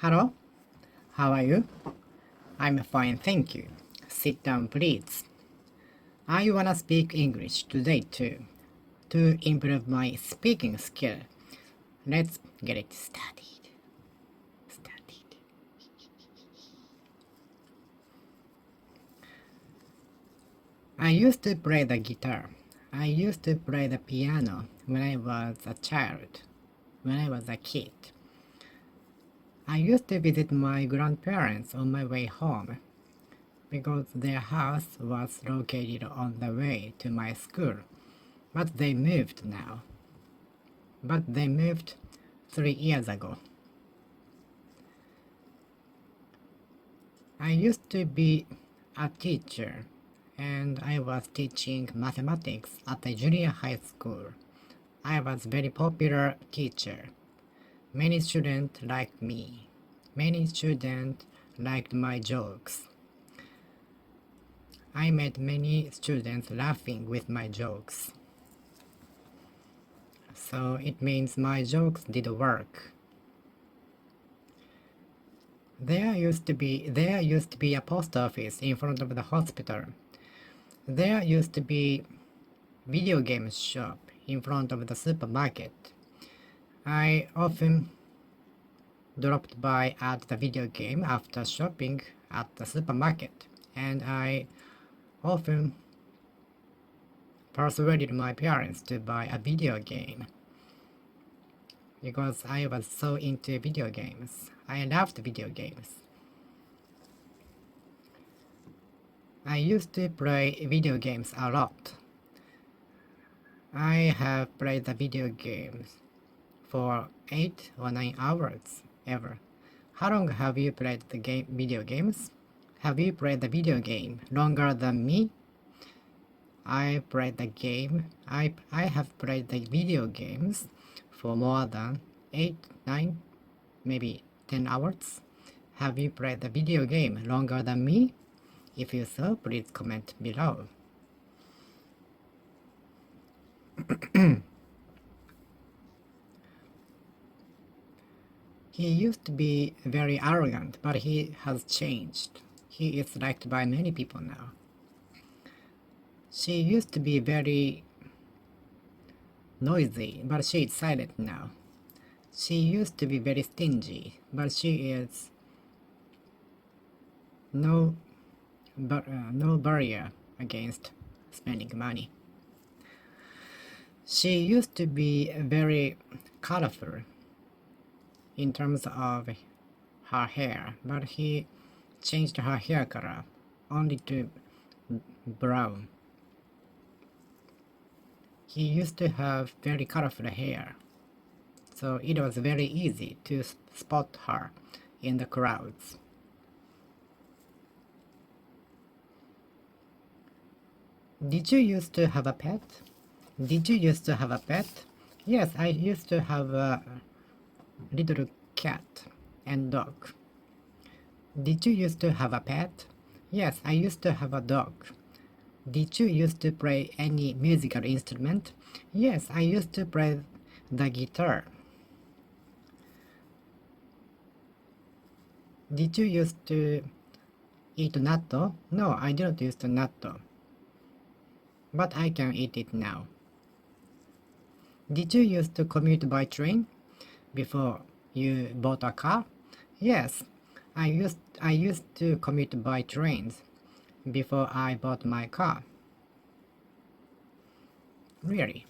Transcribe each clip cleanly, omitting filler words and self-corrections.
Hello, how are you? I'm fine, thank you. Sit down, please. I wanna speak English today too, to improve my speaking skill. Let's get it started. I used to play the guitar. I used to play the piano when I was a child, when I was a kid. I used to visit my grandparents on my way home because their house was located on the way to my school, but they moved now. But they moved 3 years ago. I used to be a teacher, and I was teaching mathematics at a junior high school. I was very popular teacher. Many students liked me. Many students liked my jokes. I made many students laughing with my jokes. So it means my jokes did work. There used to be a post office in front of the hospital. There used to be video game shop in front of the supermarket. I often dropped by at the video game after shopping at the supermarket, and I often persuaded my parents to buy a video game because I was so into video games. I loved video games. I used to play video games a lot. I have played the video games for 8 or 9 hours ever. How long have you played the video games? Have you played the video game longer than me? I played the game. I have played the video games for more than 8, 9, maybe 10 hours. Have you played the video game longer than me? If you so, please comment below. He used to be very arrogant, but he has changed. He is liked by many people now. She used to be very noisy, but she is silent now. She used to be very stingy, but she is no barrier against spending money. She used to be very colorful in terms of her hair, but he changed her hair color only to brown. He used to have very colorful hair, so it was very easy to spot her in the crowds. Did you used to have a pet? Did you used to have a pet? Yes, I used to have a little cat and dog. Did you used to have a pet? Yes, I used to have a dog. Did you used to play any musical instrument? Yes, I used to play the guitar. Did you used to eat natto? No, I didn't used to natto. But I can eat it now. Did you used to commute by train before you bought a car? Yes, I used to commute by trains before I bought my car. Really?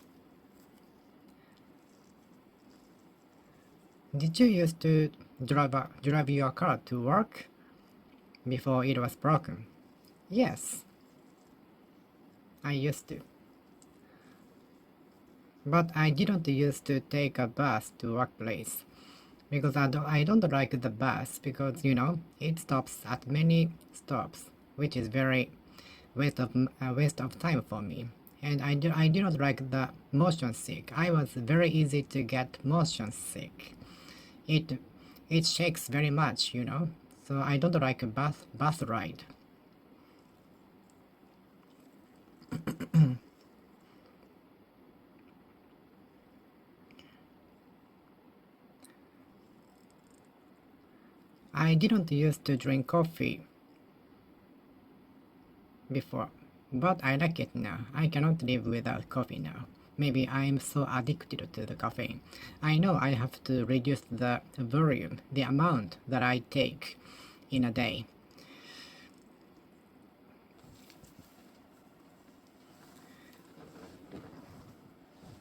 Did you used to drive your car to work before it was broken? Yes, I used to. But I didn't used to take a bus to workplace because I don't like the bus because it stops at many stops, which is very waste of time for me. And I didn't like the motion sick. I was very easy to get motion sick. It shakes very much, so I don't like a bus ride. I didn't used to drink coffee before, but I like it now. I cannot live without coffee now. Maybe I'm so addicted to the caffeine. I know I have to reduce the volume, the amount that I take in a day.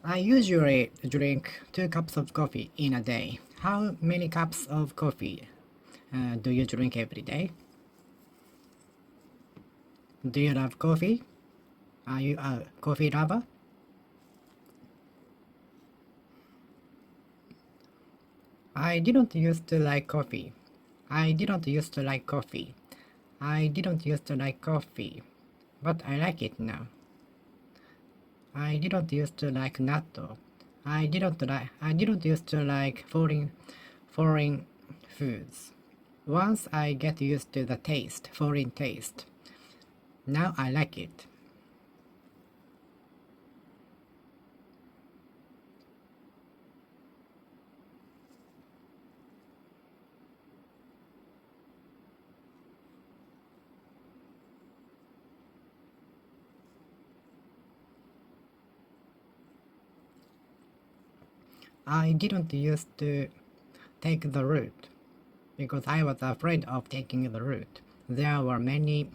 I usually drink 2 cups of coffee in a day. How many cups of coffee do you drink every day? Do you love coffee? Are you a coffee lover? I didn't used to like coffee. I didn't used to like coffee. I didn't used to like coffee, but I like it now. I didn't used to like natto. I didn't used to like foreign foods. Once I get used to the taste, foreign taste. Now I like it. I didn't used to take the route because I was afraid of taking the route. There were many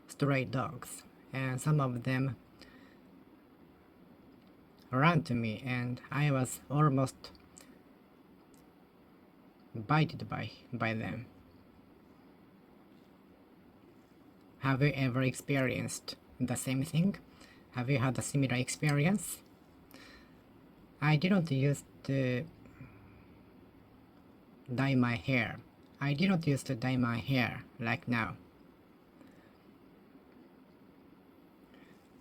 stray dogs, and some of them ran to me, and I was almost bited by them. Have you ever experienced the same thing? Have you had a similar experience? I didn't used to dye my hair. I didn't used to dye my hair like now.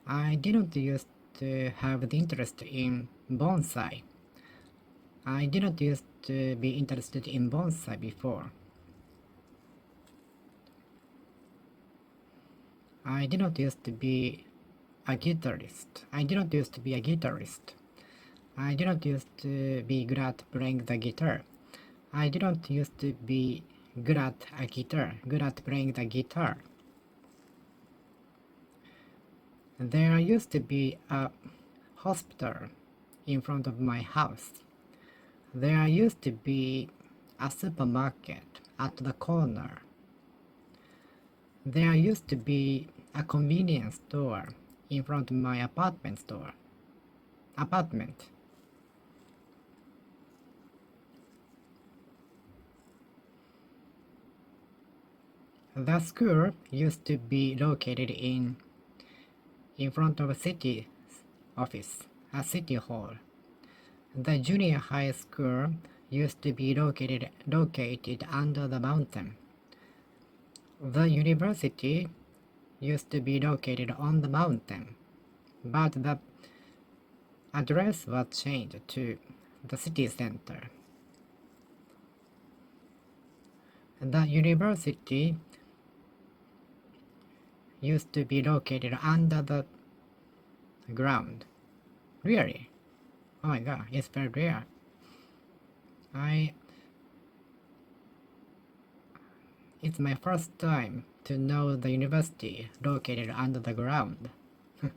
I didn't used to have the interest in bonsai. I didn't used to be interested in bonsai before. I didn't used to be a guitarist. I didn't used to be a guitarist. I didn't used to be good at playing the guitar. I didn't used to be good at playing the guitar. There used to be a hospital in front of my house. There used to be a supermarket at the corner. There used to be a convenience store in front of my apartment. The school used to be located in front of a city office, a city hall. The junior high school used to be located under the mountain. The university used to be located on the mountain, but the address was changed to the city center. The university used to be located under the ground. Really? Oh my god, it's very rare. It's my first time to know the university located under the ground.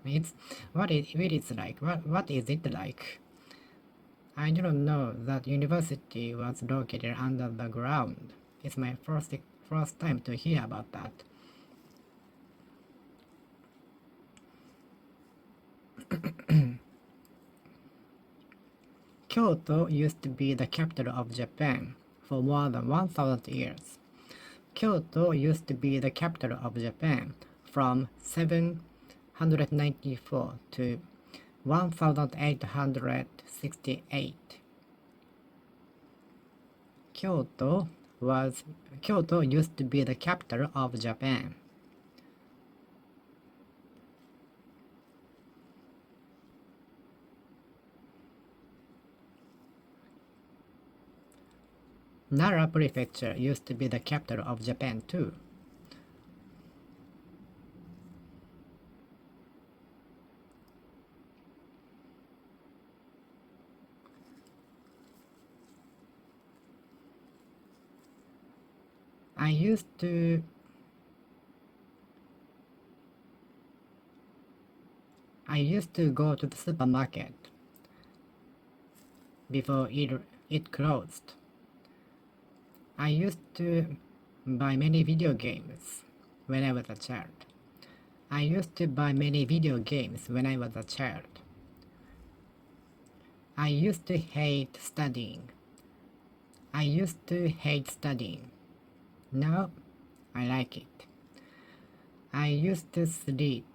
It's what it's like. What is it like? I didn't know that university was located under the ground. It's my first time to hear about that. Kyoto used to be the capital of Japan for more than 1,000 years. Kyoto used to be the capital of Japan from 794 to 1868. Kyoto used to be the capital of Japan. Nara Prefecture used to be the capital of Japan too. I used to go to the supermarket before it closed. I used to buy many video games when I was a child. I used to buy many video games when I was a child. I used to hate studying. I used to hate studying. Now I like it. I used to sleep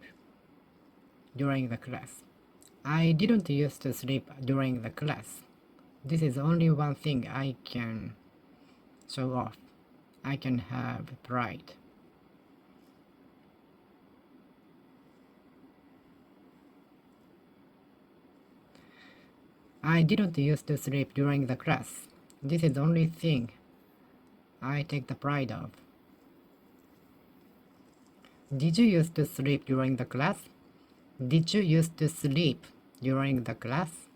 during the class. I didn't used to sleep during the class. This is only one thing I can show off. I can have pride. I didn't used to sleep during the class. This is the only thing I take the pride of. Did you used to sleep during the class? Did you used to sleep during the class?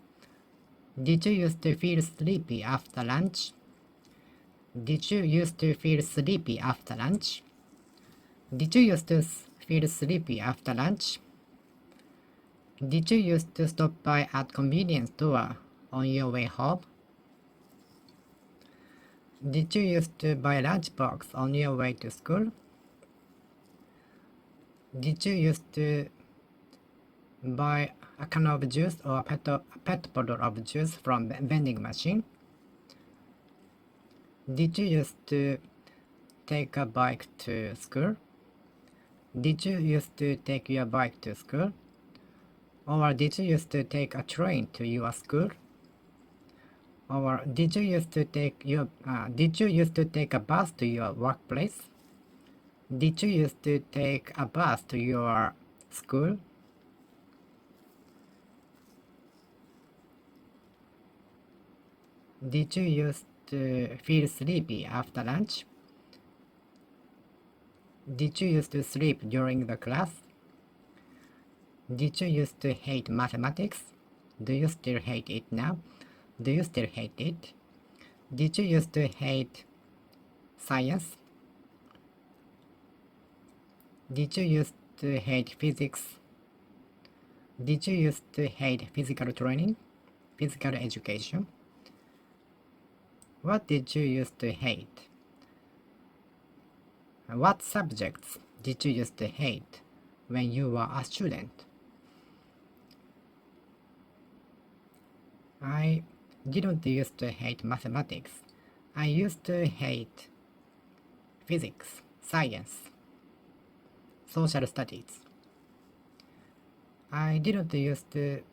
Did you used to feel sleepy after lunch? Did you used to feel sleepy after lunch? Did you used to feel sleepy after lunch? Did you used to stop by at convenience store on your way home? Did you used to buy lunchbox on your way to school? Did you used to buy a can of juice or a pet bottle of juice from vending machine? Did you used to take a bike to school? Did you used to take your bike to school? Or did you used to take a train to your school? Or did you used to take a bus to your workplace? Did you used to take a bus to your school? Did you used to feel sleepy after lunch? Did you used to sleep during the class? Did you used to hate mathematics? Do you still hate it now? Do you still hate it? Did you used to hate science? Did you used to hate physics? Did you used to hate physical training? Physical education? What did you used to hate? What subjects did you used to hate when you were a student? I didn't used to hate mathematics. I used to hate physics, science, social studies. I used to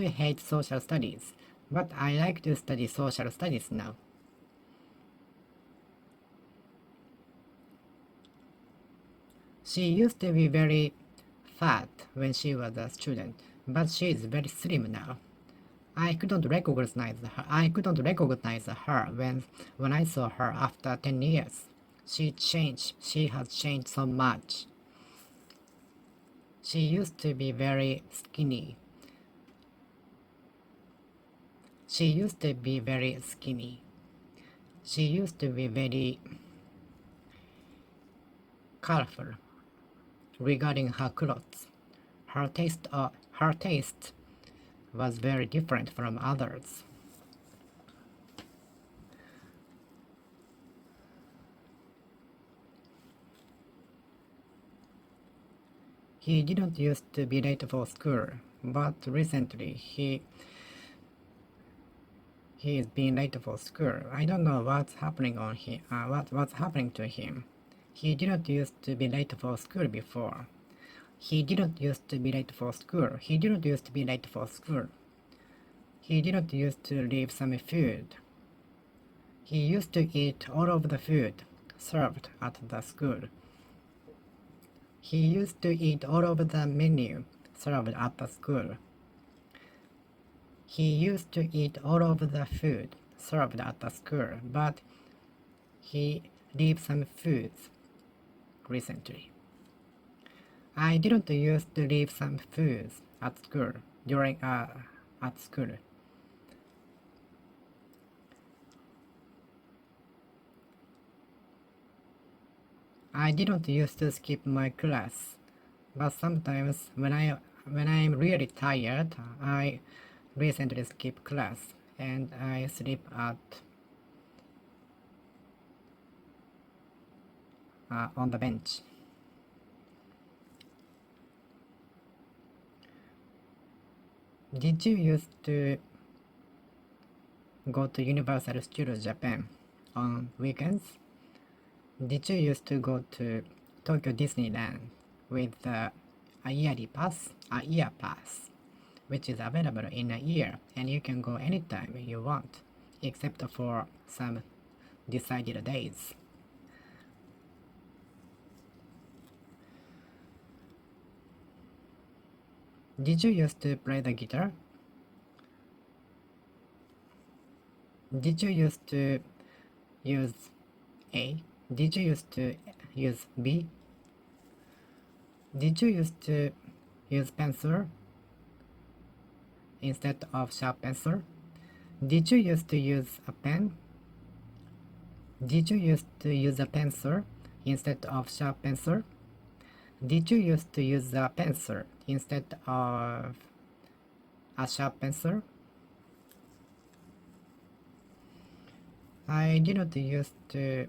hate social studies, but I like to study social studies now. She used to be very fat when she was a student, but she is very slim now. I couldn't recognize her when I saw her after 10 years. She changed. She has changed so much. She used to be very skinny. She used to be very skinny. She used to be very colorful regarding her clothes. Her taste was very different from others. He didn't used to be late for school, but recently he is being late for school. I don't know what's happening on him. What's happening to him? He didn't used to be late for school before. He didn't used to be late for school. He didn't used to be late for school. He didn't used to leave some food. He used to eat all of the food served at the school. He used to eat all of the menu served at the school. He used to eat all of the food served at the school, but he leave some foods recently. I didn't used to leave some foods at school at school. I didn't used to skip my class, but sometimes when I'm really tired, I recently skip class and I sleep on the bench. Did you used to go to Universal Studios Japan on weekends? Did you used to go to Tokyo Disneyland with a year pass, which is available in a year and you can go anytime you want, except for some decided days? Did you used to play the guitar? Did you used to use A? Did you used to use B? Did you used to use pencil instead of sharp pencil? Did you used to use a pen? Did you used to use a pencil instead of sharp pencil? Did you used to use a pencil instead of a sharp pencil? I didn't used to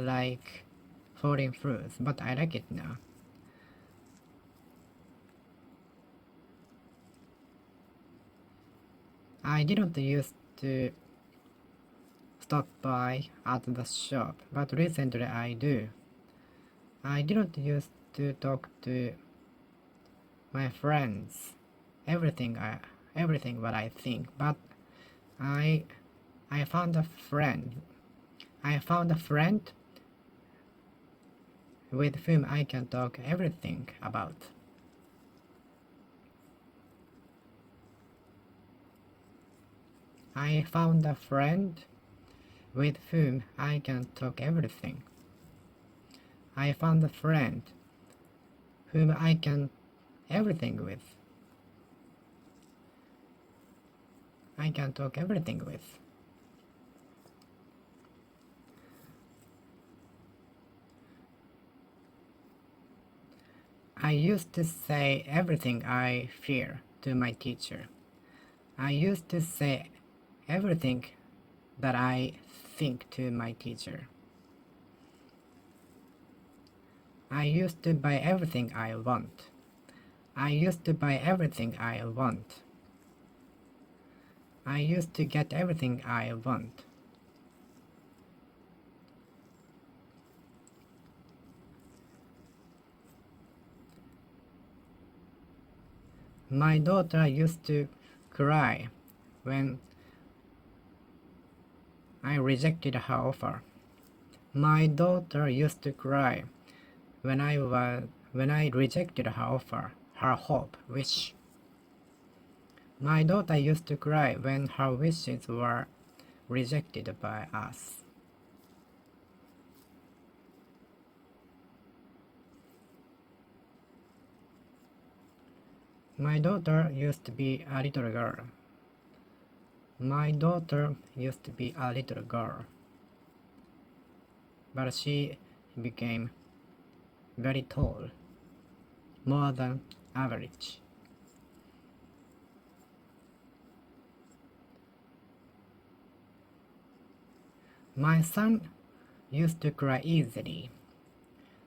like falling fruits, but I like it now. I didn't used to stop by at the shop, but recently I do. I didn't used to talk to my friends everything what I think, but I I found a friend. I found a friend with whom I can talk everything about. I found a friend with whom I can talk everything. I found a friend whom I can everything with. I can talk everything with. I used to say everything I fear to my teacher. I used to say everything that I think to my teacher. I used to buy everything I want. I used to buy everything I want. I used to get everything I want. My daughter used to cry when I rejected her offer. My daughter used to cry when I rejected her offer, her hope, wish. My daughter used to cry when her wishes were rejected by us. My daughter used to be a little girl. My daughter used to be a little girl, but she became very tall, more than average. My son used to cry easily.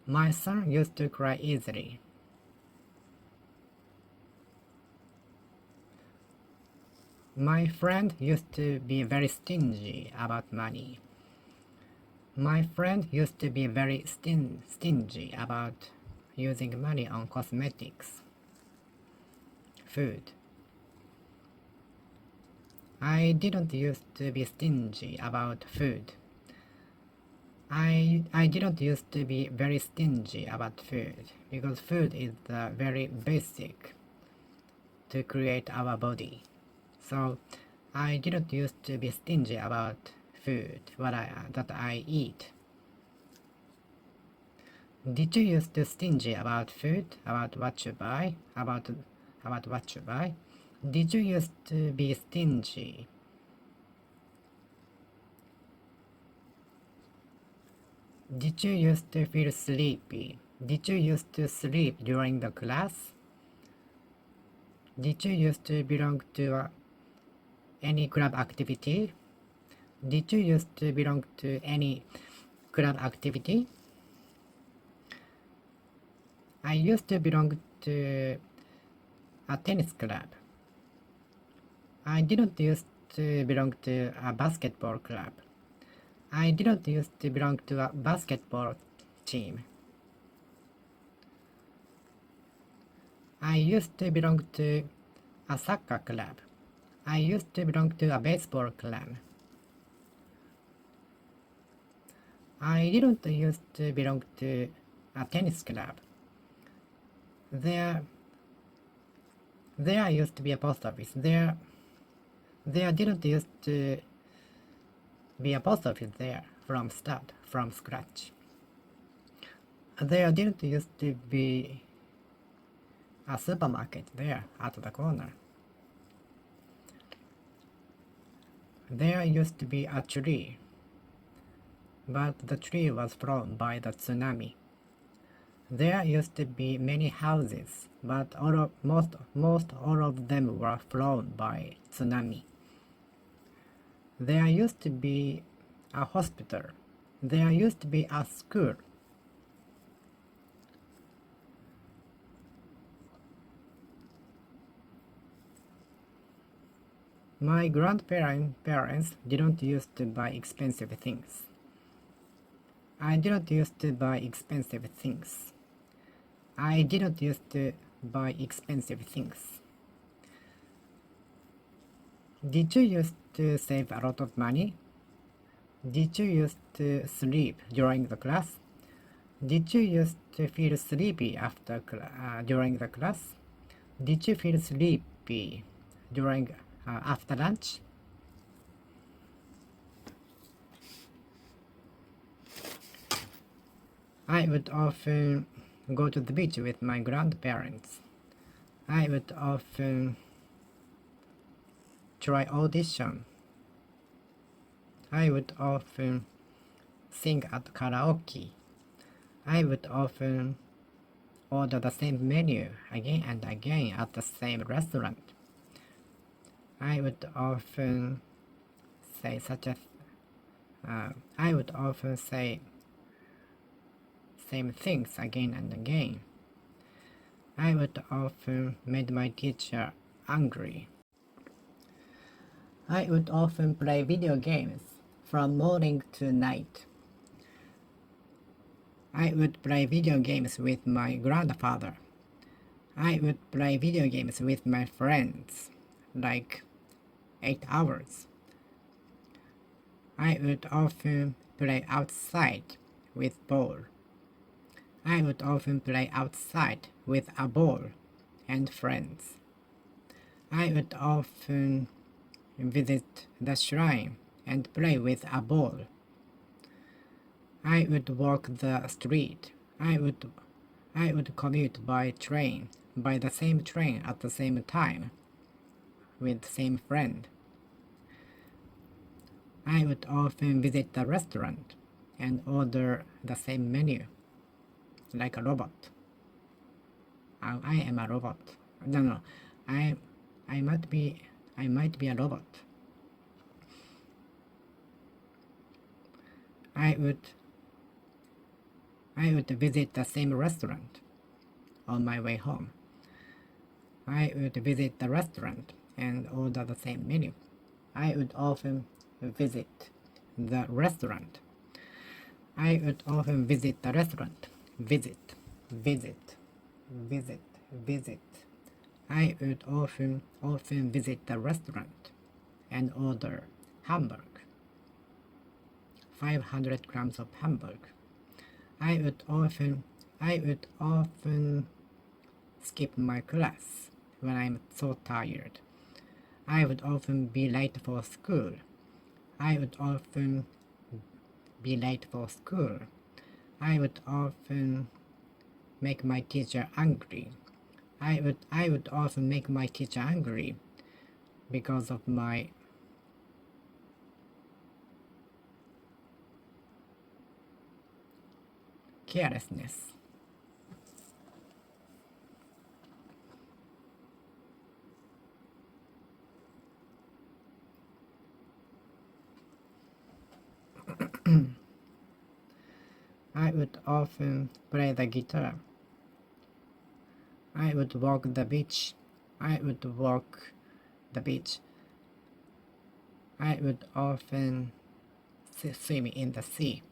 My son used to cry easily. My friend used to be very stingy about money. My friend used to be very stingy about using money on cosmetics, food. I didn't used to be stingy about food. I didn't used to be very stingy about food because food is very basic to create our body. So I didn't used to be stingy about food that I eat. Did you used to stingy about food, about what you buy, about what you buy? Did you used to be stingy Did you used to feel sleepy? Did you used to sleep during the class? Did you used to belong to any club activity? Did you used to belong to any club activity? I used to belong to a tennis club. I didn't used to belong to a basketball club. I didn't used to belong to a basketball team. I used to belong to a soccer club. I used to belong to a baseball club. I didn't used to belong to a tennis club. There used to be a post office. There didn't used to be a post office there from scratch. There didn't used to be a supermarket there at the corner. There used to be a tree, but the tree was blown by the tsunami. There used to be many houses, but most all of them were blown by tsunami. There used to be a hospital. There used to be a school. My grandparents didn't used to buy expensive things. I didn't used to buy expensive things. I didn't used to buy expensive things. Did you used to save a lot of money? Did you used to sleep during the class? Did you used to feel sleepy during the class? Did you feel sleepy during after lunch? I would often go to the beach with my grandparents. I would often try audition. I would often sing at karaoke. I would often order the same menu again and again at the same restaurant. I would often say I would often say same things again and again. I would often make my teacher angry. I would often play video games from morning to night. I would play video games with my grandfather. I would play video games with my friends, like 8 hours. I would often play outside with ball. I would often play outside with a ball and friends. I would often visit the shrine and play with a ball. I would walk the street. I would commute by the same train at the same time, with the same friend. I would often visit the restaurant and order the same menu, like a robot. I am a robot. No, I might be a robot. I would visit the same restaurant on my way home. I would visit the restaurant and order the same menu. I would often visit the restaurant. I would often visit the restaurant. Visit. I would often visit the restaurant and order hamburger. 500 grams of hamburger. I would often skip my class when I'm so tired. I would often be late for school. I would often be late for school. I would often make my teacher angry. I would often make my teacher angry because of my carelessness. I would often play the guitar. I would walk the beach. I would walk the beach. I would often swim in the sea.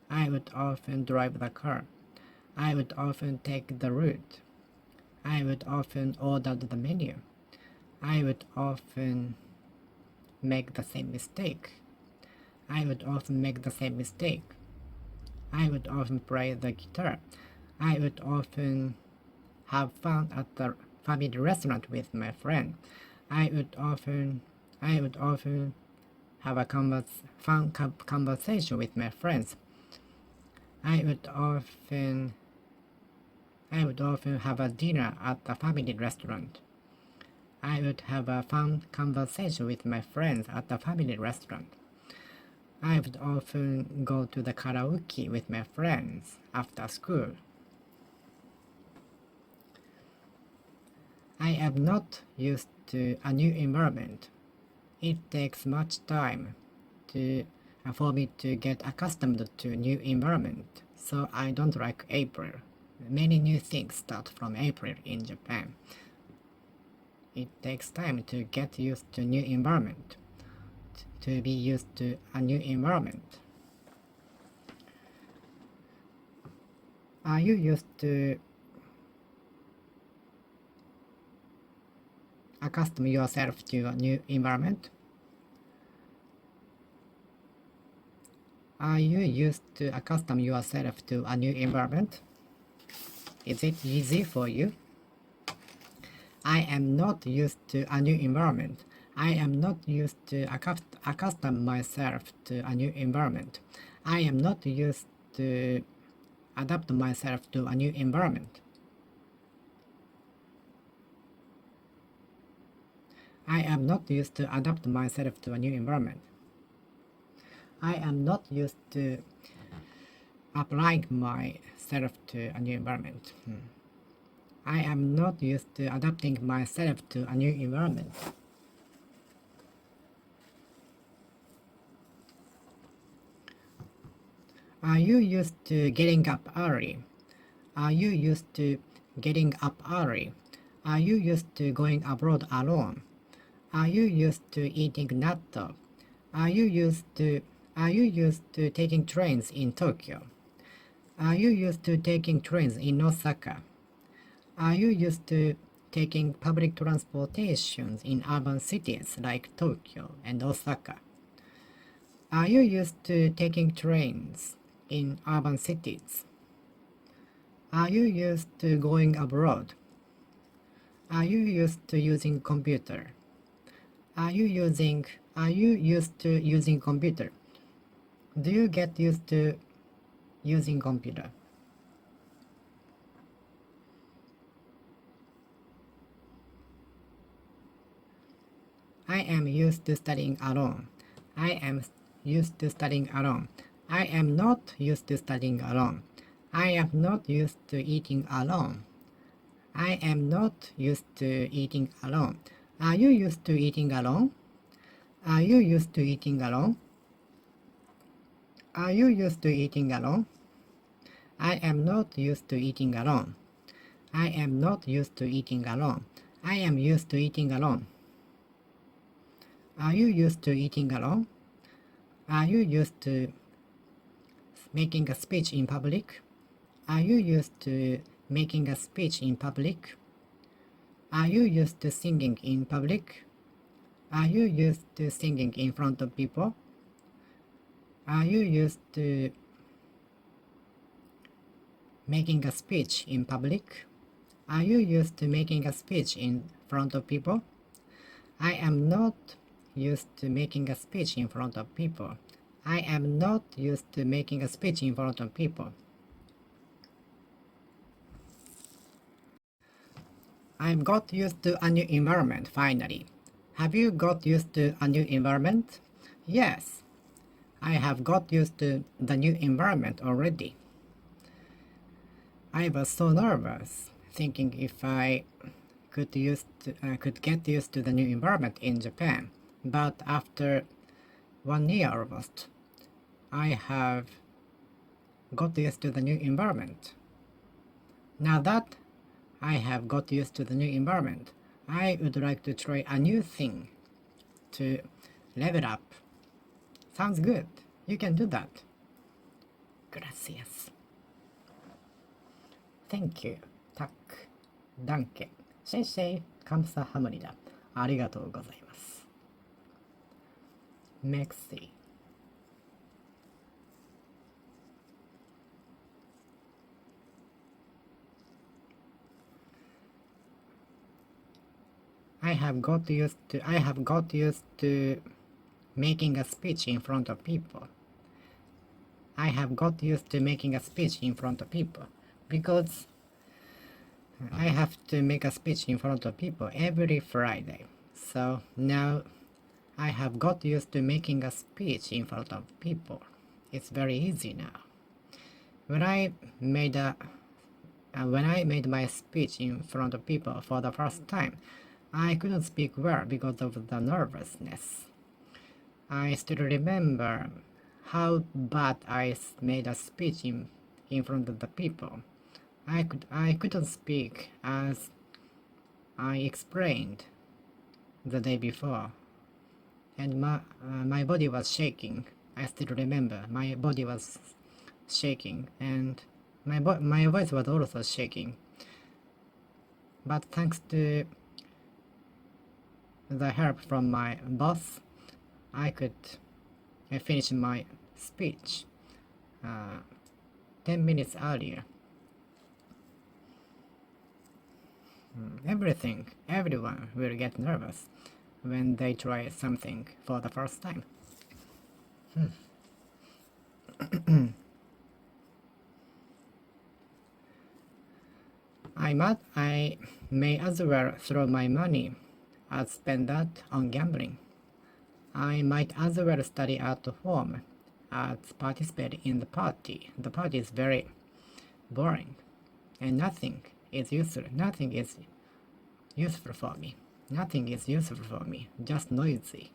I would often drive the car. I would often take the route. I would often order the menu. I would often make the same mistake. I would often make the same mistake. I would often play the guitar. I would often have fun at the family restaurant with my friend. I would often have a fun conversation with my friends. I would often have a dinner at the family restaurant. I would have a fun conversation with my friends at the family restaurant. I would often go to the karaoke with my friends after school. I am not used to a new environment. It takes much time for me to get accustomed to a new environment, so I don't like April. Many new things start from April in Japan. It takes time to get used to a new environment, to be used to a new environment. Are you used to accustom yourself to a new environment? Are you used to accustom yourself to a new environment? Is it easy for you? I am not used to a new environment. I am not used to accustom myself to a new environment. I am not used to adapt myself to a new environment. I am not used to adapt myself to a new environment. I am not used to applying myself to a new environment. I am not used to adapting myself to a new environment. Are you used to getting up early? Are you used to getting up early? Are you used to going abroad alone? Are you used to eating natto? Are you used to taking trains in Tokyo? Are you used to taking trains in Osaka? Are you used to taking public transportations in urban cities like Tokyo and Osaka? Are you used to taking trains in urban cities? Are you used to going abroad? Are you used to using computer? Are you used to using computer? Do you get used to using computer? I am used to studying alone. I am used to studying alone. I am not used to studying alone. I am not used to eating alone. I am not used to eating alone. Are you used to eating alone? Are you used to eating alone? Are you used to eating alone? I am not used to eating alone. I am not used to eating alone. I am used to eating alone. Are you used to eating alone? Are you used to making a speech in public? Are you used to making a speech in public? Are you used to singing in public? Are you used to singing in front of people? Are you used to making a speech in public? Are you used to making a speech in front of people? I am not used to making a speech in front of people. I am not used to making a speech in front of people. I've got used to a new environment finally. Have you got used to a new environment? Yes, I have got used to the new environment already. I was so nervous, thinking if I could get used to the new environment in Japan. But after 1 year almost, I have got used to the new environment. Now that I have got used to the new environment, I would like to try a new thing to level up. Sounds good. You can do that. Gracias. Thank you. Tak. Danke. シェイシェイ。カムサハムニダ。ありがとうございます。Merci. I have got used to making a speech in front of people. I have got used to making a speech in front of people because I have to make a speech in front of people every Friday. So now I have got used to making a speech in front of people. It's very easy now. When I made my speech in front of people for the first time, I couldn't speak well because of the nervousness. I still remember how bad I made a speech in front of the people. I couldn't speak as I explained the day before, and my body was shaking. I still remember my body was shaking, and my voice was also shaking. But thanks to the help from my boss, I could finish my speech 10 minutes earlier. Everyone will get nervous when they try something for the first time. I may as well throw my money as spend that on gambling. I might as well study at home as participate in the party. The party is very boring, and nothing is useful for me. Nothing is useful for me, just noisy.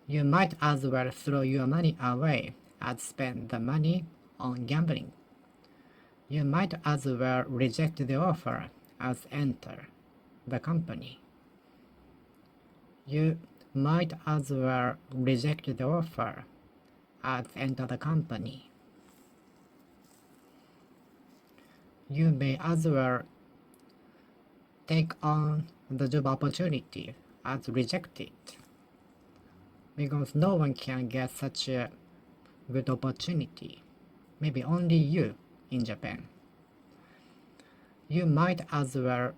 You might as well throw your money away as spend the money on gambling. You might as well reject the offer as enter the company. You might as well reject the offer as enter the company. You may as well take on the job opportunity as reject it, because no one can get such a good opportunity. Maybe only you in Japan. You might as well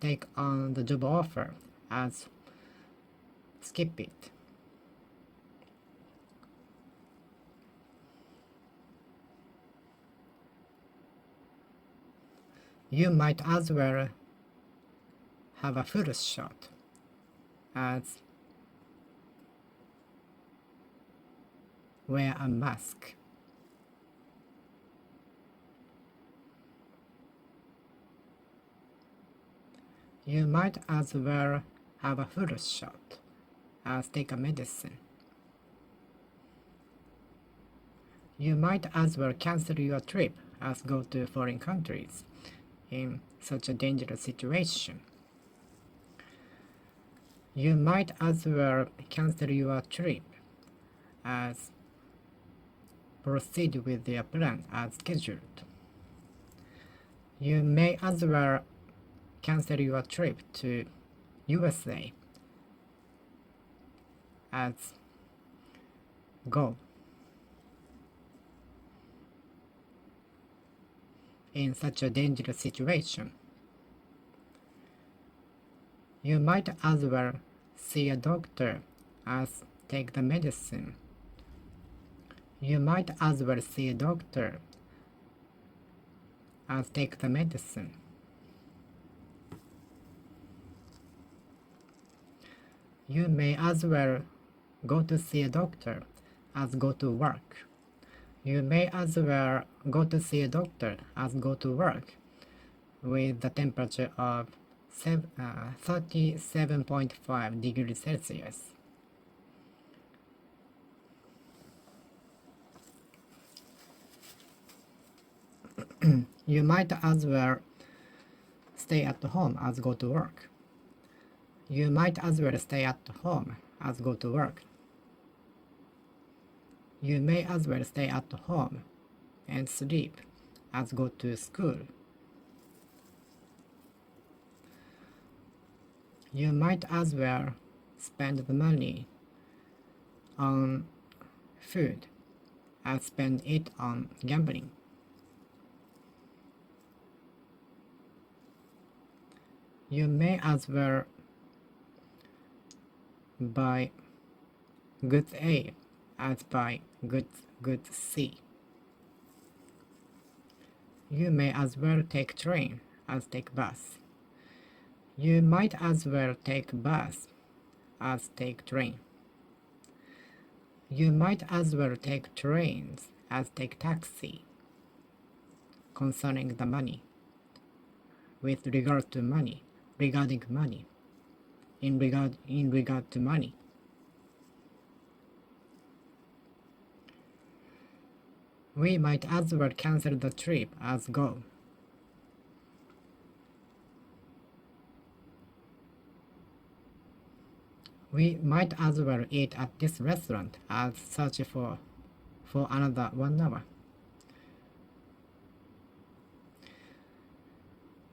take on the job offer as skip it. You might as well have a full shot as wear a mask. You might as well have a full shot as take a medicine. You might as well cancel your trip as go to foreign countries in such a dangerous situation. You might as well cancel your trip as proceed with your plan as scheduled. You may as well cancel your trip to USA as go. In such a dangerous situation, you might as well see a doctor as take the medicine. You might as well see a doctor as take the medicine. You may as well go to see a doctor as go to work. You may as well go to see a doctor as go to work with the temperature of 37.5 degrees Celsius. You might as well stay at home as go to work. You might as well stay at home as go to work. You may as well stay at home and sleep as go to school. You might as well spend the money on food as spend it on gambling. You may as well buy goods A as buy goods C. You may as well take train as take bus. You might as well take bus as take train. You might as well take trains as take taxi. Concerning the money, with regard to money, regarding money, in regard to money. We might as well cancel the trip as go. We might as well eat at this restaurant as search for another 1 hour.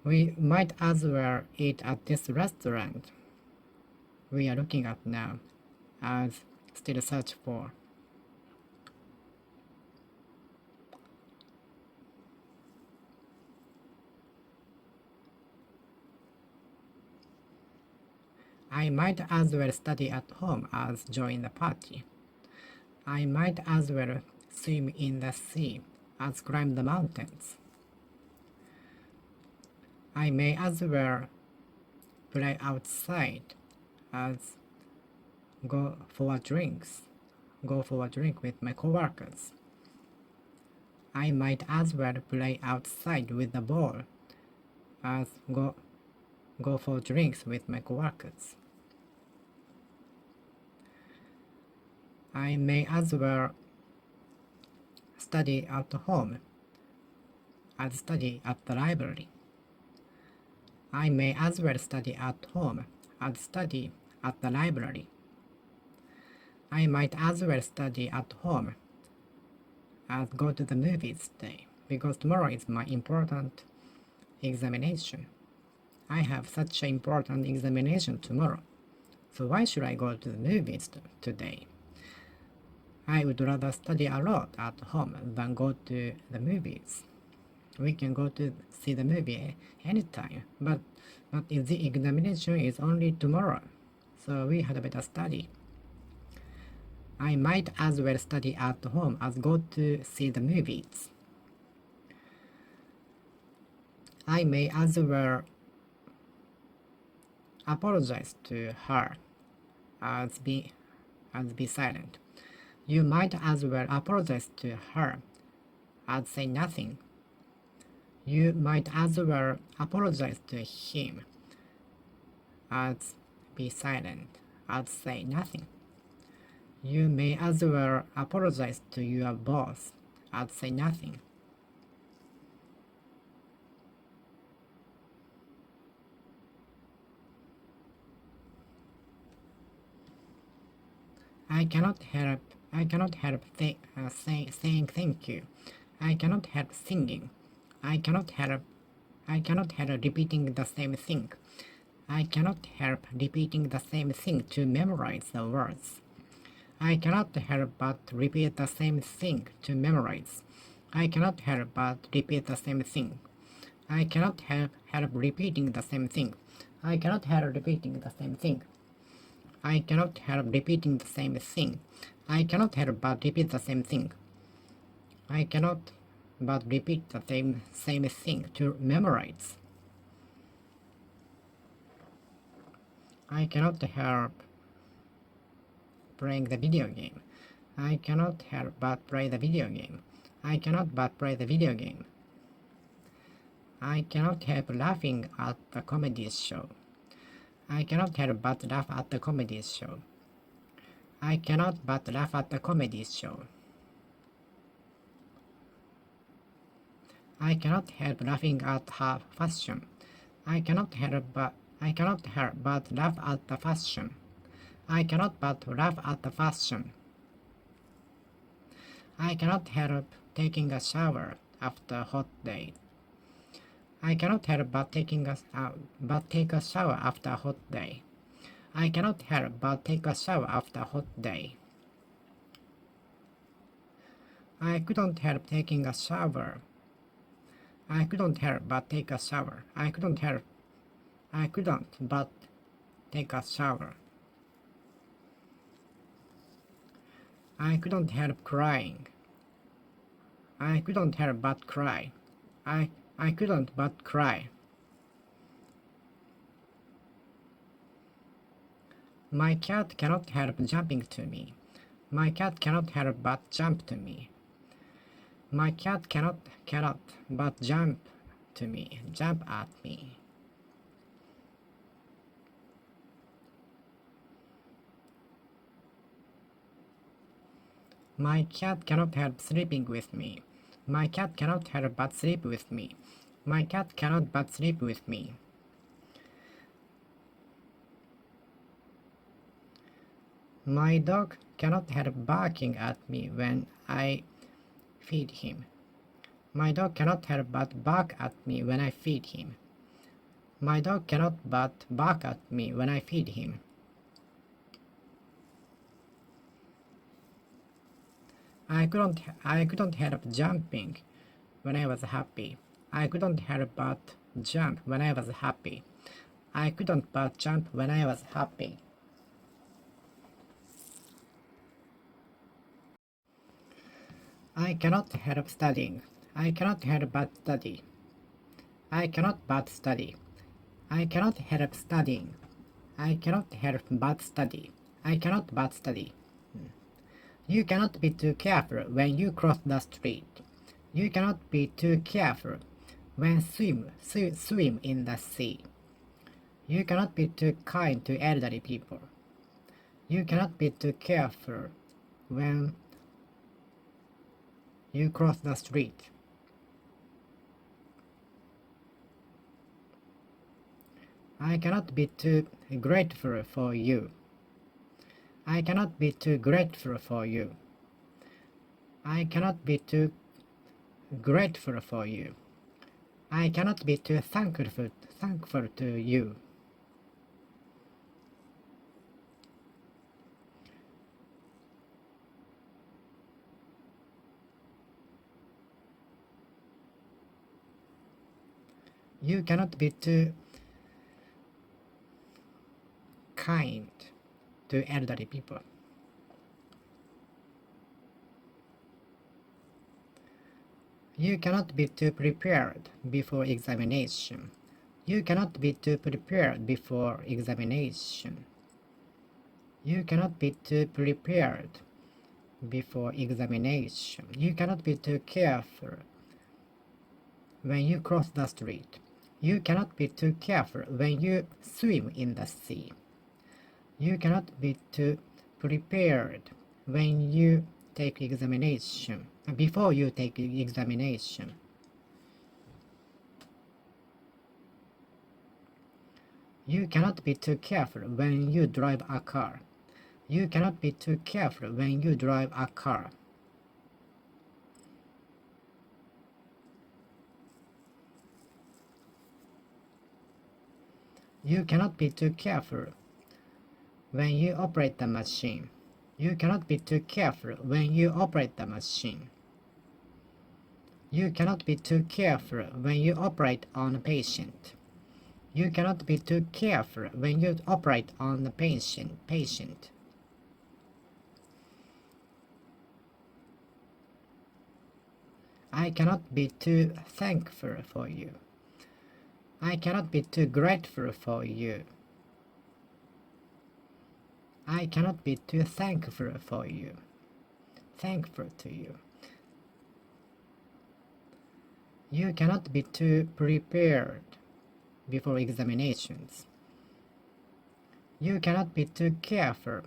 We might as well eat at this restaurant we are looking at now as still search for. I might as well study at home as join the party. I might as well swim in the sea as climb the mountains. I may as well play outside as go for a drink with my coworkers. I might as well play outside with the ball as go for drinks with my coworkers. I may as well study at home as study at the library. I may as well study at home as study at the library. I might as well study at home as go to the movies today, because tomorrow is my important examination. I have such an important examination tomorrow, so why should I go to the movies today? I would rather study a lot at home than go to the movies. We can go to see the movie anytime, but if the examination is only tomorrow, so we had better study. I might as well study at home as go to see the movies. I may as well apologize to her as be silent. You might as well apologize to her as say nothing. You might as well apologize to him as be silent, as say nothing. You may as well apologize to your boss as say nothing. I cannot help saying thank you. I cannot help singing. I cannot help repeating the same thing. I cannot help repeating the same thing to memorize the words. I cannot help but repeat the same thing to memorize. I cannot help but repeat the same thing. I cannot help repeating the same thing. I cannot help repeating the same thing. I cannot help repeating the same thing. I cannot help but repeat the same thing. I cannot but repeat the same thing to memorize. I cannot help playing the video game. I cannot help but play the video game. I cannot but play the video game. I cannot help laughing at the comedy show. I cannot help but laugh at the comedy show. I cannot but laugh at the comedy show. I cannot help laughing at her fashion. I cannot help but laugh at the fashion. I cannot but laugh at the fashion. I cannot help taking a shower after a hot day. I cannot help but take a shower after a hot day. I cannot help but take a shower after a hot day. I couldn't help taking a shower. I couldn't help but take a shower. I couldn't but take a shower. I couldn't help crying. I couldn't help but cry. I couldn't but cry. My cat cannot help jumping to me. My cat cannot help but jump to me. My cat cannot but jump at me. My cat cannot help sleeping with me. My cat cannot help but sleep with me. My cat cannot but sleep with me. My dog cannot help barking at me when I feed him. My dog cannot help but bark at me when I feed him. My dog cannot but bark at me when I feed him. I couldn't help jumping when I was happy. I couldn't help but jump when I was happy. I couldn't but jump when I was happy. I cannot help studying. I cannot help but study. I cannot but study. I cannot help studying. I cannot help but study. I cannot but study. You cannot be too careful when you cross the street. You cannot be too careful when swim in the sea. You cannot be too kind to elderly people. You cannot be too careful when you cross the street. I cannot be too grateful for you. I cannot be too grateful for you. I cannot be too grateful for you. I cannot be too thankful to you. You cannot be too kind to elderly people. You cannot be too prepared before examination. You cannot be too prepared before examination. You cannot be too prepared before examination. You cannot be too careful when you cross the street. You cannot be too careful when you swim in the sea. You cannot be too prepared when you take examination, before you take examination. You cannot be too careful when you drive a car. You cannot be too careful when you drive a car. You cannot be too careful when you operate the machine. You cannot be too careful when you operate the machine. You cannot be too careful when you operate on a patient. You cannot be too careful when you operate on the patient. I cannot be too thankful for you. I cannot be too grateful for you. I cannot be too thankful for you. Thankful to you. You cannot be too prepared before examinations. You cannot be too careful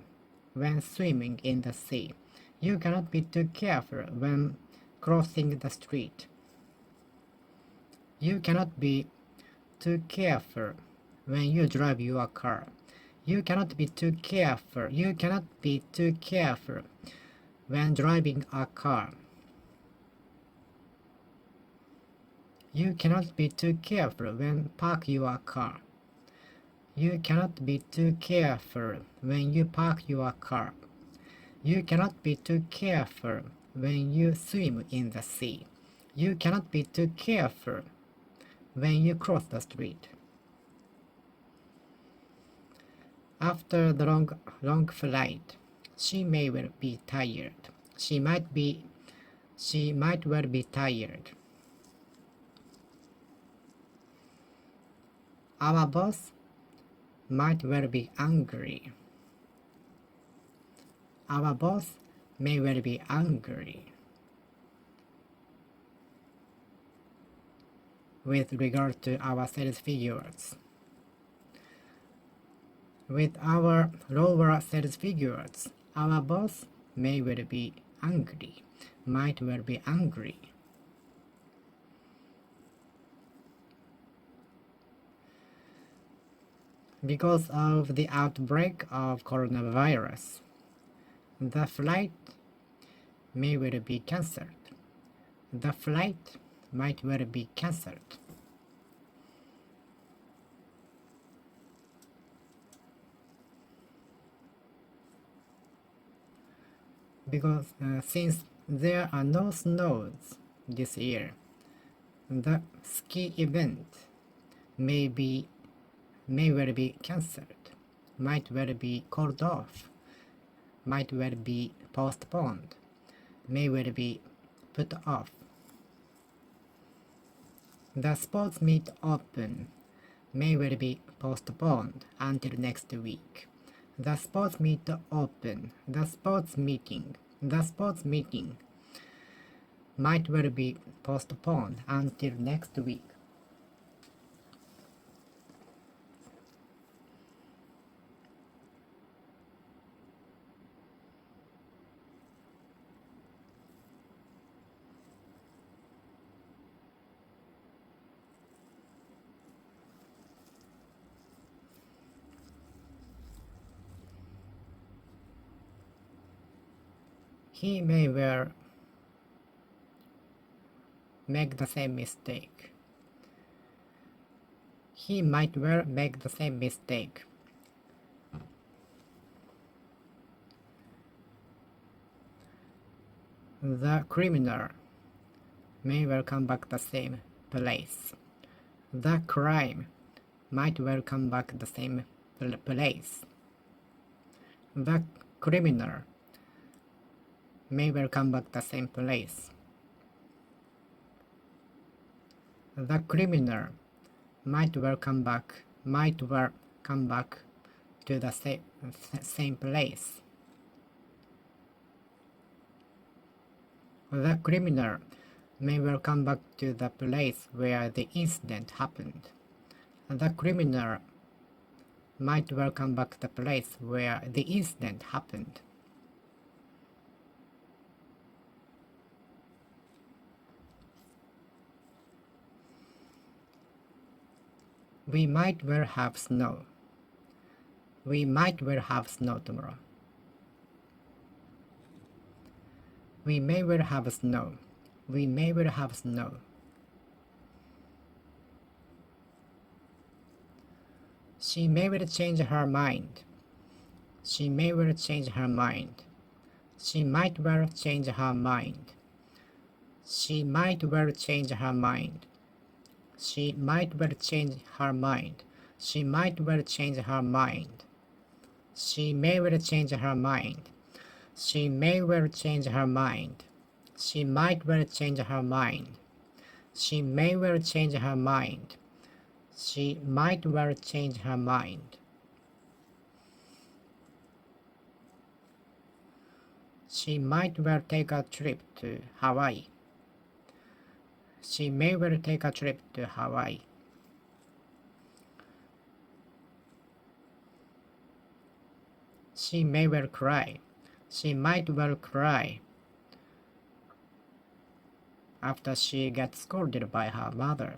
when swimming in the sea. You cannot be too careful when crossing the street. You cannot be too careful when you drive your car. You cannot be too careful. You cannot be too careful when driving a car. You cannot be too careful when park your car. You cannot be too careful when you park your car. You cannot be too careful when you swim in the sea. You cannot be too careful when you cross the street. After the long flight, she may well be tired. She might well be tired. Our boss might well be angry. Our boss may well be angry. With regard to our sales figures. With our lower sales figures, our boss may well be angry, might well be angry. Because of the outbreak of coronavirus, the flight may well be cancelled. The flight might well be cancelled. Because since there are no snows this year, the ski event may well be cancelled, might well be called off, might well be postponed, may well be put off. The sports meet open may well be postponed until next week. The sports meet open, the sports meeting might well be postponed until next week. He may well make the same mistake. He might well make the same mistake. The criminal may well come back the same place. The crime might well come back the same place. The criminal may well come back the same place. The criminal might well come back to the same place. The criminal may well come back to the place where the incident happened. The criminal might well come back to the place where the incident happened. We might well have snow. We might well have snow tomorrow. We may well have snow. We may well have snow. She may well change her mind. She may well change her mind. She might well change her mind. She might well change her mind. She might well change her mind. She might well change her mind. She may well change her mind. She may well change her mind. She might well change her mind. She may well change her mind. She might well change her mind. She might well take a trip to Hawaii. She may well take a trip to Hawaii. She may well cry. She might well cry after she gets scolded by her mother.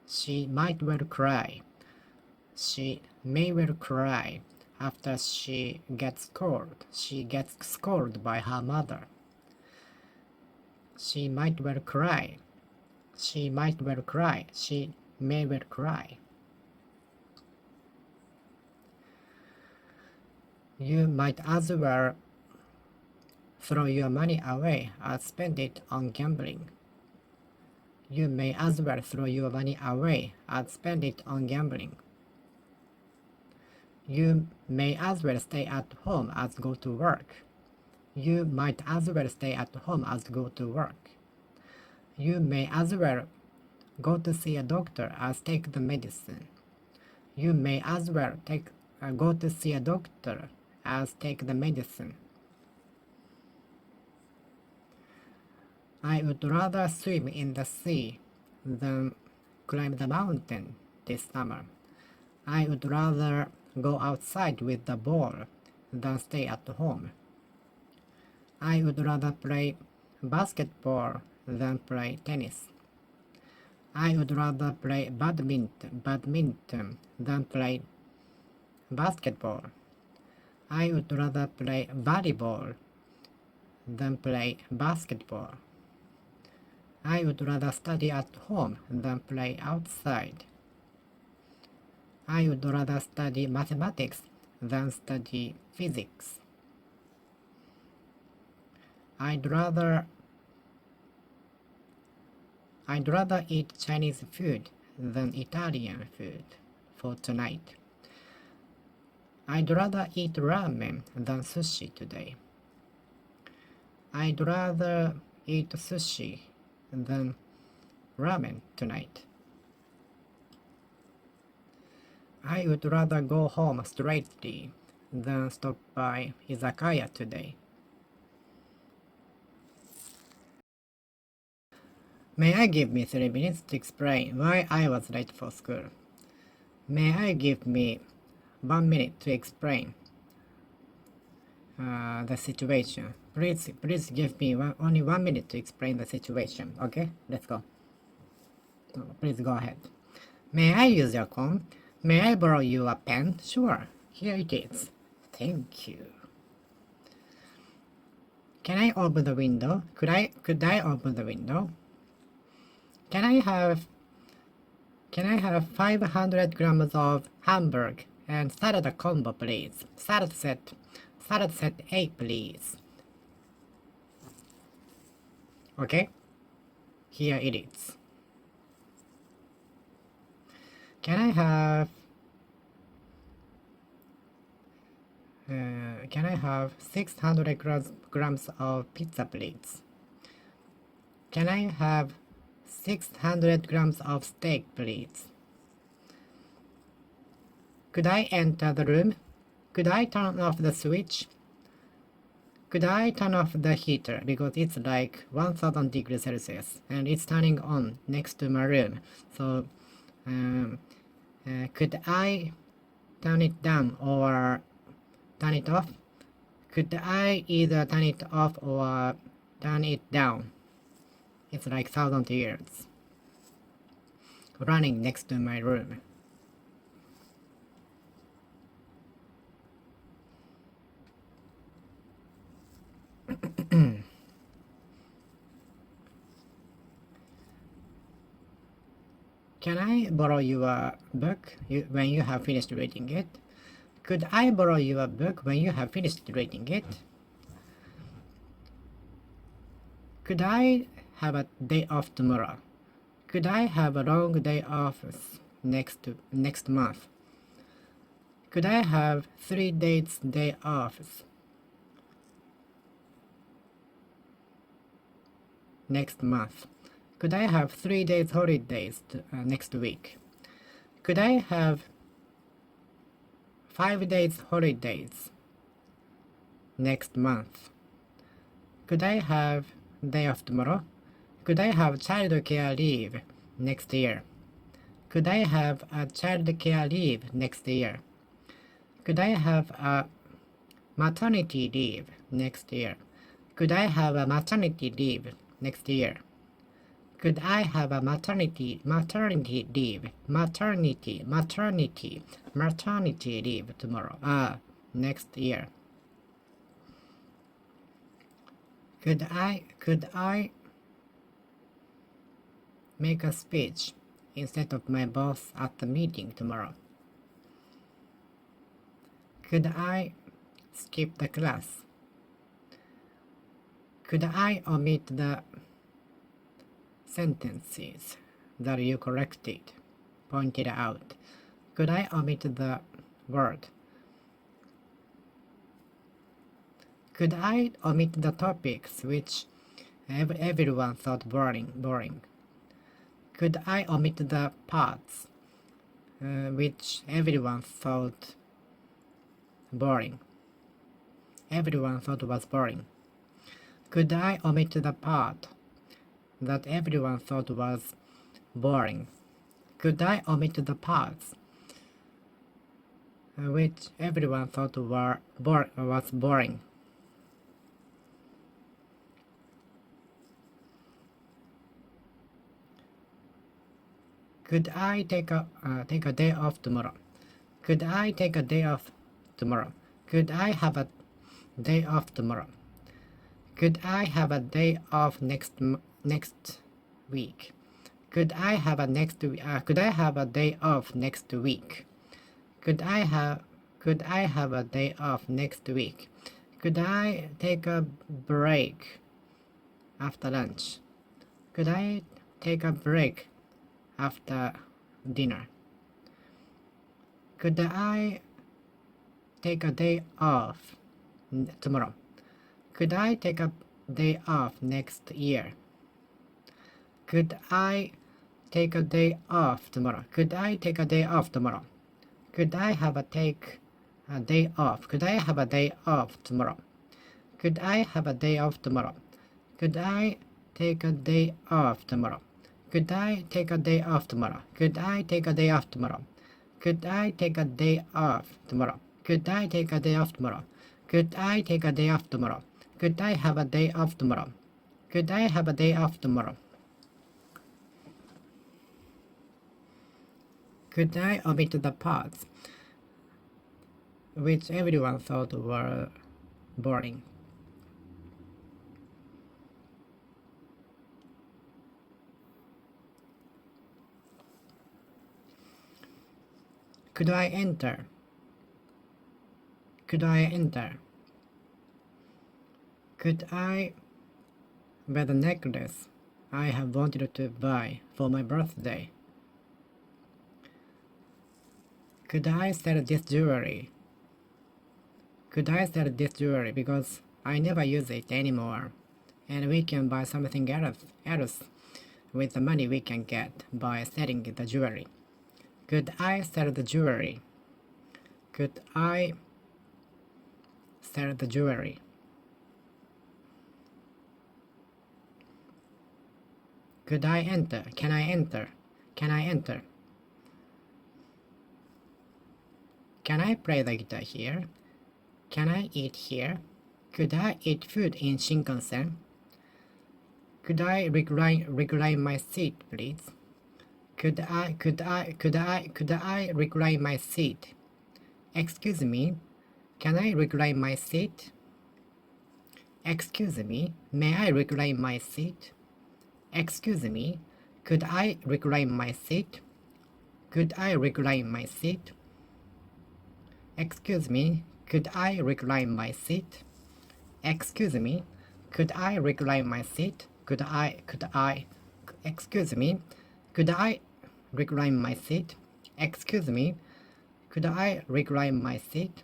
She might well cry. She may well cry after she gets scolded by her mother. She might well cry. She might well cry. She may well cry. You might as well throw your money away as spend it on gambling. You may as well throw your money away as spend it on gambling. You may as well stay at home as go to work. You might as well stay at home as go to work. You may as well go to see a doctor as take the medicine. You may as well go to see a doctor as take the medicine. I would rather swim in the sea than climb the mountain this summer. I would rather go outside with the ball than stay at home. I would rather play basketball than play tennis. I would rather play badminton than play basketball. I would rather play volleyball than play basketball. I would rather study at home than play outside. I would rather study mathematics than study physics. I'd rather eat Chinese food than Italian food for tonight. I'd rather eat ramen than sushi today. I'd rather eat sushi than ramen tonight. I would rather go home straightly than stop by izakaya today. May I give me 3 minutes to explain why I was late for school? May I give me 1 minute to explain the situation? Please give me only 1 minute to explain the situation. Okay, let's go. Please go ahead. May I use your phone? May I borrow you a pen? Sure, here it is. Thank you. Can I open the window? Could I open the window? Can I have 500 grams of hamburger and salad combo, please? Salad set 8, please. Okay, here it is. Can I have 600 grams of pizza, please? Can I have 600 grams of steak, please? Could I enter the room? Could I turn off the switch? Could I turn off the heater because it's like 1000 degrees Celsius and it's turning on next to my room. So could I turn it down or turn it off? Could I either turn it off or turn it down? It's like 1000 years running next to my room. Can I borrow your book when you have finished reading it? Could I borrow your book when you have finished reading it? Could I have a day off tomorrow? Could I have a long day off next month? Could I have 3 days day off next month? Could I have 3 days holidays next week? Could I have 5 days holidays next month? Could I have day off tomorrow? Could I have child care leave next year? Could I have a child care leave next year? Could I have a maternity leave next year? Could I have a maternity leave next year? Could I have a maternity leave tomorrow? Next year. Could I make a speech instead of my boss at the meeting tomorrow? Could I skip the class? Could I omit the sentences that you pointed out? Could I omit the word? Could I omit the topics which everyone thought boring? Could I omit the parts which everyone thought boring? Everyone thought was boring. Could I omit the part that everyone thought was boring? Could I omit the parts which everyone thought was boring? Could I take a day off tomorrow? Could I take a day off tomorrow? Could I have a day off tomorrow? Could I have a day off next week? Could I have a day off next week? Could I have a day off next week? Could I take a break after lunch? Could I take a break after dinner? Could I take a day off tomorrow? Could I take a day off next year? Could I take a day off tomorrow? Could I take a day off tomorrow? Could I have a day off? Could I have a day off tomorrow? Could I have a day off tomorrow? Could I take a day off tomorrow? Could I take a day off tomorrow? Could I take a day off tomorrow? Could I take a day off tomorrow? Could I take a day off tomorrow? Could I take a day off tomorrow? Could I have a day off tomorrow? Could I have a day off tomorrow? Could I omit the parts which everyone thought were boring? Could I enter? Could I enter? Could I wear the necklace I have wanted to buy for my birthday? Could I sell this jewelry? Could I sell this jewelry because I never use it anymore, and we can buy something else with the money we can get by selling the jewelry? Could I sell the jewelry? Could I sell the jewelry? Could I enter? Can I enter? Can I enter? Can I play the guitar here? Can I eat here? Could I eat food in Shinkansen? Could I recline my seat, please? Could I recline my seat? Excuse me, can I recline my seat? Excuse me, may I recline my seat? Excuse me, could I recline my seat? Could I recline my seat? Excuse me, could I recline my seat? Excuse me, could I recline my seat? Excuse me, could I recline my seat? Excuse me, could I recline my seat?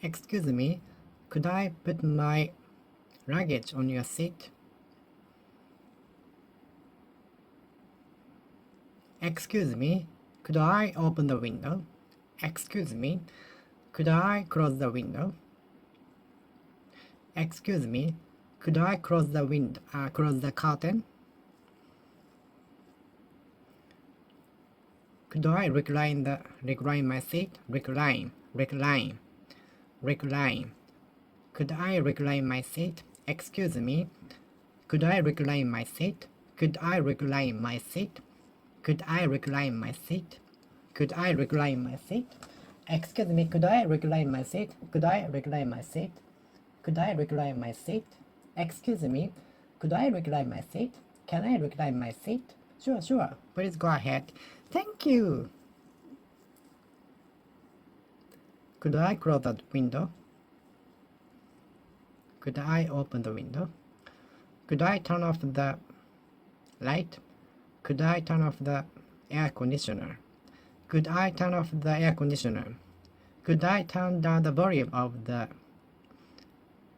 Excuse me, could I put my luggage on your seat? Excuse me, could I open the window? Excuse me, could I close the window? Excuse me, could I close the window, close the curtain? Could I recline my seat? Recline. Could I recline my seat? Excuse me, could I recline my seat? Could I recline my seat? Could I recline my seat? Could I recline my seat? Excuse me, could I recline my seat? Could I recline my seat? Could I recline my seat? Excuse me, could I recline my seat? Can I recline my seat? Sure. Please go ahead. Thank you. Could I close the window? Could I open the window? Could I turn off the light? Could I turn off the air conditioner? Could I turn off the air conditioner? Could I turn down the volume of the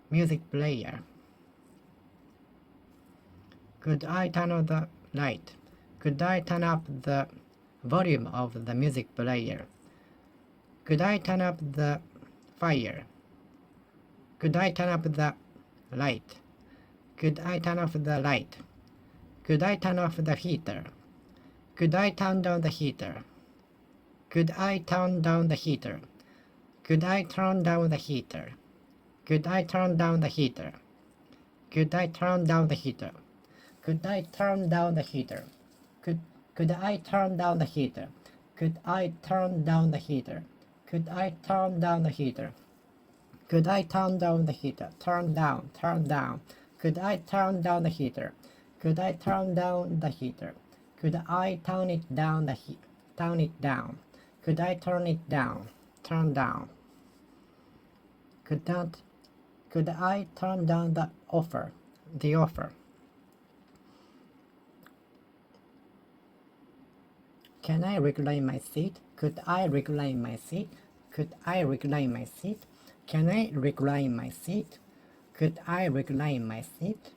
music player? Could I turn on the light? Could I turn up the volume of the music player? Could I turn up the fire? Could I turn up the light? Could I turn off the light? Could I turn off the heater? Could I turn down the heater? Could I turn down the heater? Could I turn down the heater? Could I turn down the heater? Could I turn down the heater? Could I turn down the heater? Could I turn down the heater? Could I turn down the heater? Could I turn down the heater? Could I turn down the heater? Turn down. Could I turn down the heater? Could I turn down the heater? Could I turn it down turn it down? Could I turn it down? Turn down. Could I turn down the offer? The offer. Can I recline my seat? Could I recline my seat? Could I recline my seat? Can I recline my seat? Could I recline my seat?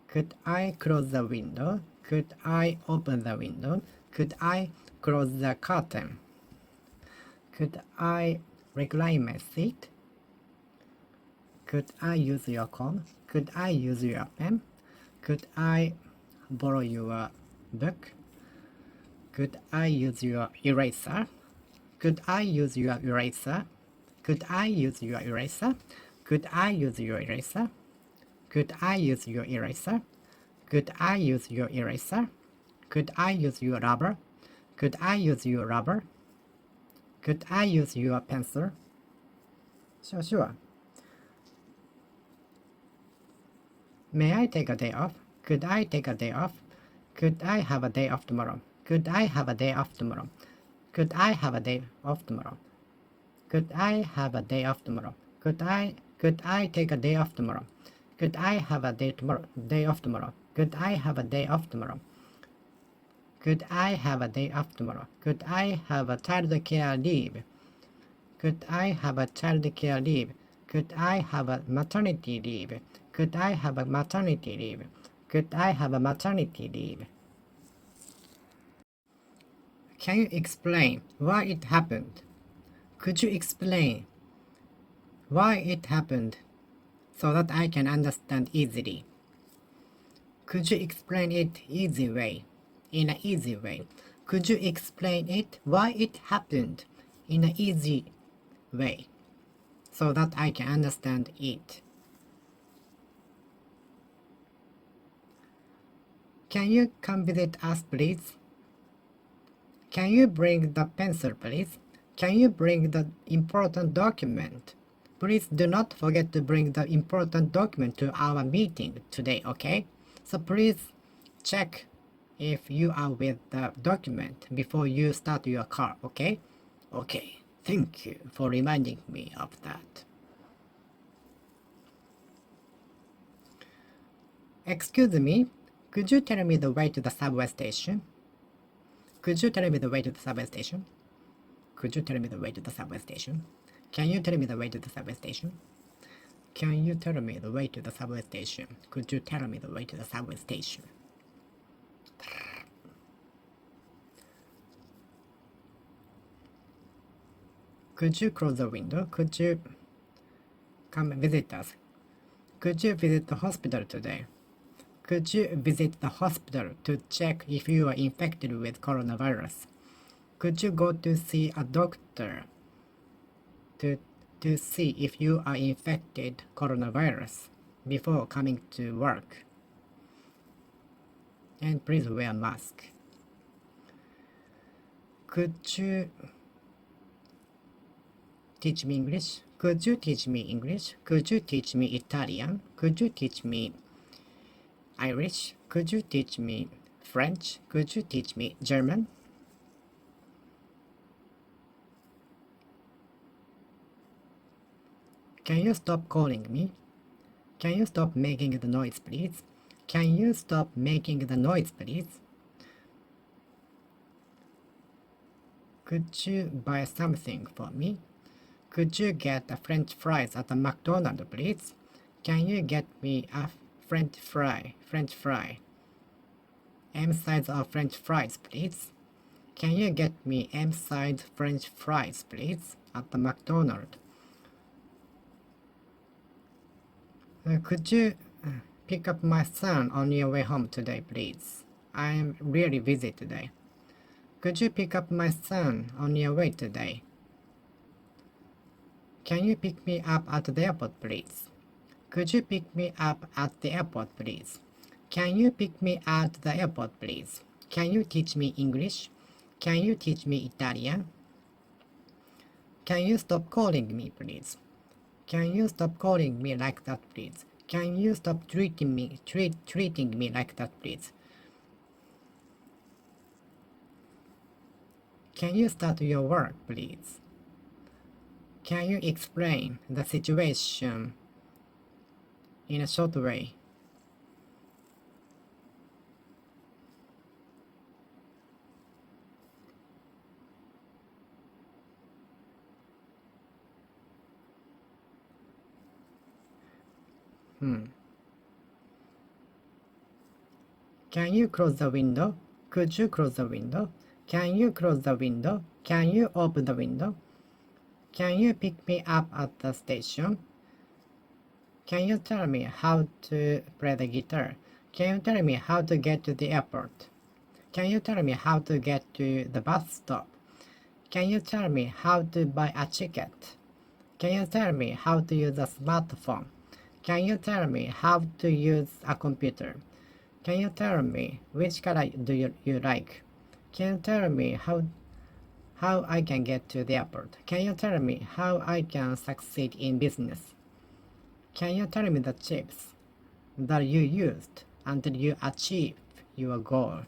Could I close the window? Could I open the window? Could I close the curtain? Could I recline my seat? Could I use your comb? Could I use your pen? Could I borrow your book? Could I use your eraser? Could I use your eraser? Could I use your eraser? Could I use your eraser? Could I use your eraser? Could I use your eraser? Could I use your rubber? Could I use your rubber? Could I use your pencil? Sure. May I take a day off? Could I take a day off? Could I have a day off tomorrow? Could I have a day off tomorrow? Could I have a day off tomorrow? Could I have a day off tomorrow? Could I take a day off tomorrow? Could I have a day off tomorrow? Could I have a day off tomorrow? Could I have a day off tomorrow? Could I have a child care leave? Could I have a child care leave? Could I have a maternity leave? Could I have a maternity leave? Could I have a maternity leave? Can you explain why it happened? Could you explain why it happened so that I can understand easily? Could you explain it easy way? In an easy way. Could you explain it why it happened in an easy way so that I can understand it? Can you come visit us, please? Can you bring the pencil, please? Can you bring the important document? Please do not forget to bring the important document to our meeting today, okay? So please check if you are with the document before you start your car, okay? Okay, thank you for reminding me of that. Excuse me, could you tell me the way to the subway station? Could you tell me the way to the subway station? Could you tell me the way to the subway station? Can you tell me the way to the subway station? Can you tell me the way to the subway station? Could you tell me the way to the subway station? Could you close the window? Could you come visit us? Could you visit the hospital today? Could you visit the hospital to check if you are infected with coronavirus? Could you go to see a doctor to see if you are infected coronavirus before coming to work? And please wear a mask. Could you teach me English? Could you teach me English? Could you teach me Italian? Could you teach me Irish? Could you teach me French? Could you teach me German? Can you stop calling me? Can you stop making the noise, please? Can you stop making the noise, please? Could you buy something for me? Could you get a French fries at the McDonald's, please? Can you get me a French fry? M size of French fries, please. Can you get me M size French fries, please, at the McDonald's? Could you pick up my son on your way home today, please? I am really busy today. Could you pick up my son on your way today? Can you pick me up at the airport, please? Could you pick me up at the airport, please? Can you pick me at the airport, please? Can you teach me English? Can you teach me Italian? Can you stop calling me, please? Can you stop calling me like that, please? Can you stop treating me like that, please? Can you start your work, please? Can you explain the situation in a short way? Can you close the window? Could you close the window? Can you close the window? Can you open the window? Can you pick me up at the station? Can you tell me how to play the guitar? Can you tell me how to get to the airport? Can you tell me how to get to the bus stop? Can you tell me how to buy a ticket? Can you tell me how to use a smartphone? Can you tell me how to use a computer? Can you tell me which color do you like? Can you tell me how I can get to the airport? Can you tell me how I can succeed in business? Can you tell me the tips that you used until you achieve your goal?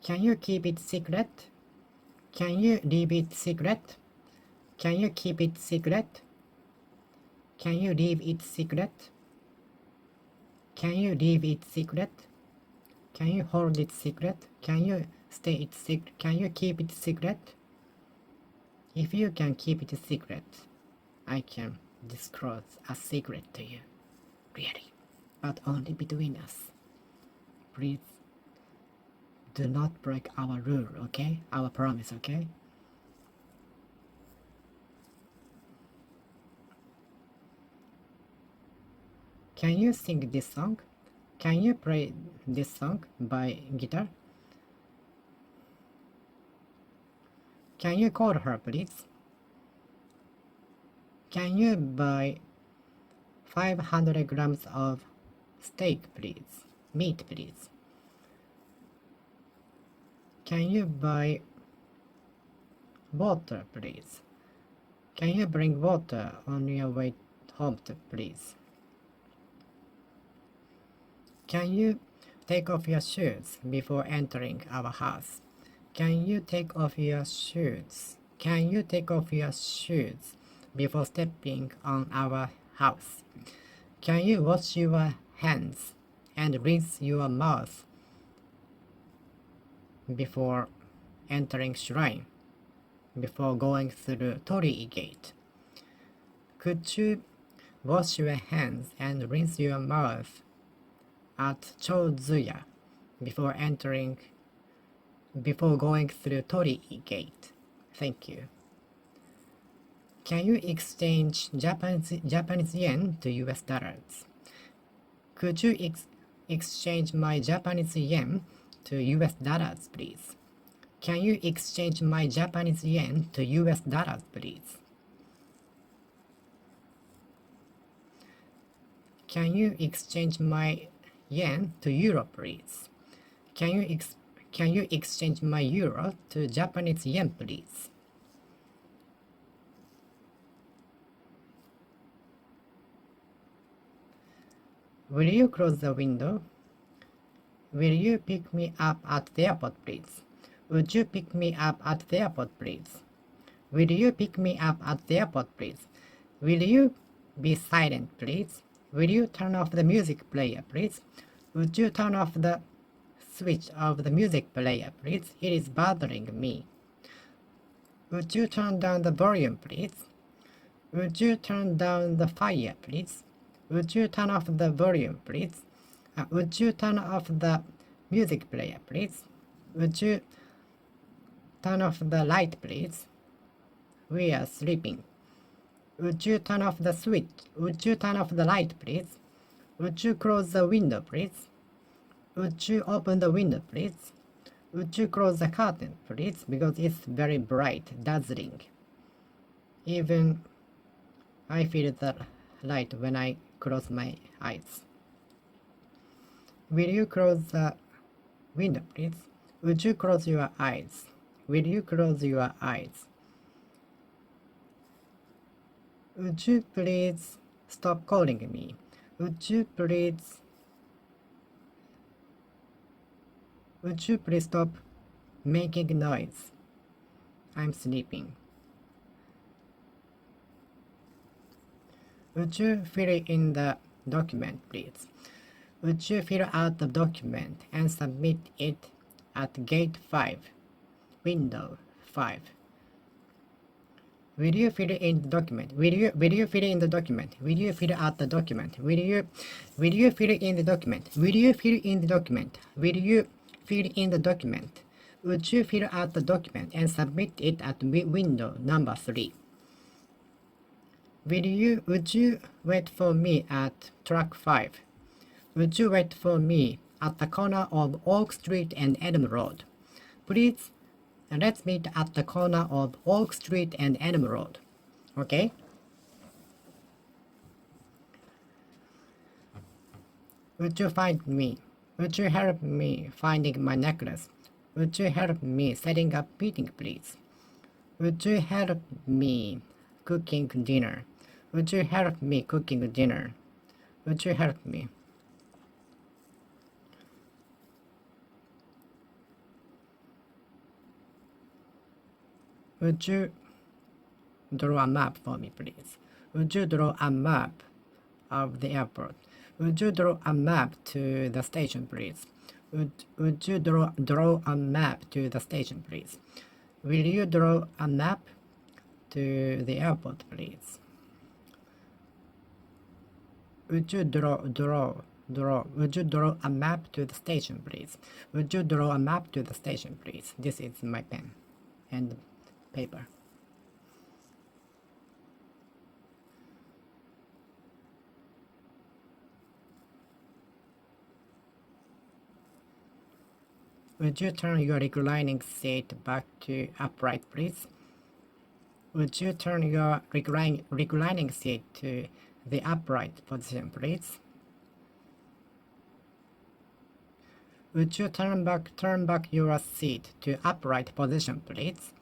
Can you keep it secret? Can you leave it secret? Can you keep it secret? Can you leave it secret? Can you leave it secret? Can you hold it secret? Can you stay it secret? Can you keep it secret? If you can keep it secret, I can disclose a secret to you. Really. But only between us. Please do not break our rule, okay? Our promise, okay? Can you sing this song? Can you play this song by guitar? Can you call her, please? Can you buy 500 grams of steak, please? Meat, please. Can you buy water, please? Can you bring water on your way home, please? Can you take off your shoes before entering our house? Can you take off your shoes? Can you take off your shoes before stepping on our house? Can you wash your hands and rinse your mouth before entering shrine, before going through Torii Gate? Could you wash your hands and rinse your mouth at Chozuya before entering before going through Torii Gate. Thank you. Can you exchange Japanese yen to US dollars? Could you exchange my Japanese yen to US dollars, please? Can you exchange my Japanese yen to US dollars, please? Can you exchange my yen to euro, please? Can you exchange my euro to Japanese yen, please? Will you close the window? Will you pick me up at the airport, please? Would you pick me up at the airport, please? Will you pick me up at the airport, please? Will you be silent, please? Will you turn off the music player, please? Would you turn off the switch of the music player, please? It is bothering me. Would you turn down the volume, please? Would you turn down the fire, please? Would you turn off the volume, please? Would you turn off the music player, please? Would you turn off the light, please? We are sleeping. Would you turn off the switch? Would you turn off the light, please? Would you close the window, please? Would you open the window, please? Would you close the curtain, please? Because it's very bright, dazzling. Even I feel the light when I close my eyes. Will you close the window, please? Would you close your eyes? Will you close your eyes? Would you please stop calling me? Would you please stop making noise? I'm sleeping. Would you fill in the document, please? Would you fill out the document and submit it at gate 5, window 5? Will you fill in the document? Will you fill in the document? Will you fill out the document? Will you fill in the document? Will you fill in the document? Will you fill in the document? Would you fill out the document and submit it at window number 3? Would you wait for me at track 5? Would you wait for me at the corner of Oak Street and Elm Road? Please, let's meet at the corner of Oak Street and Elm Road. Okay? Would you find me? Would you help me finding my necklace? Would you help me setting up meeting, please? Would you help me cooking dinner? Would you help me cooking dinner? Would you help me? Would you draw a map for me, please? Would you draw a map of the airport? Would you draw a map to the station, please? Would you draw a map to the station, please? Will you draw a map to the airport, please? Would you draw a map to the station, please? Would you draw a map to the station, please? This is my pen and paper. Would you turn your reclining seat back to upright, please? Would you turn your reclining seat to the upright position, please? Would you turn back your seat to upright position, please?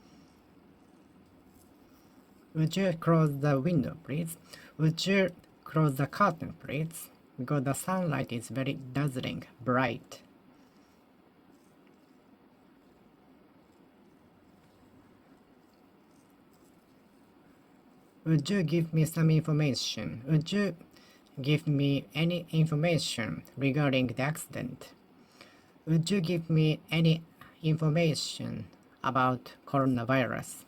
Would you close the window, please? Would you close the curtain, please? Because the sunlight is very dazzling, bright. Would you give me some information? Would you give me any information regarding the accident? Would you give me any information about coronavirus?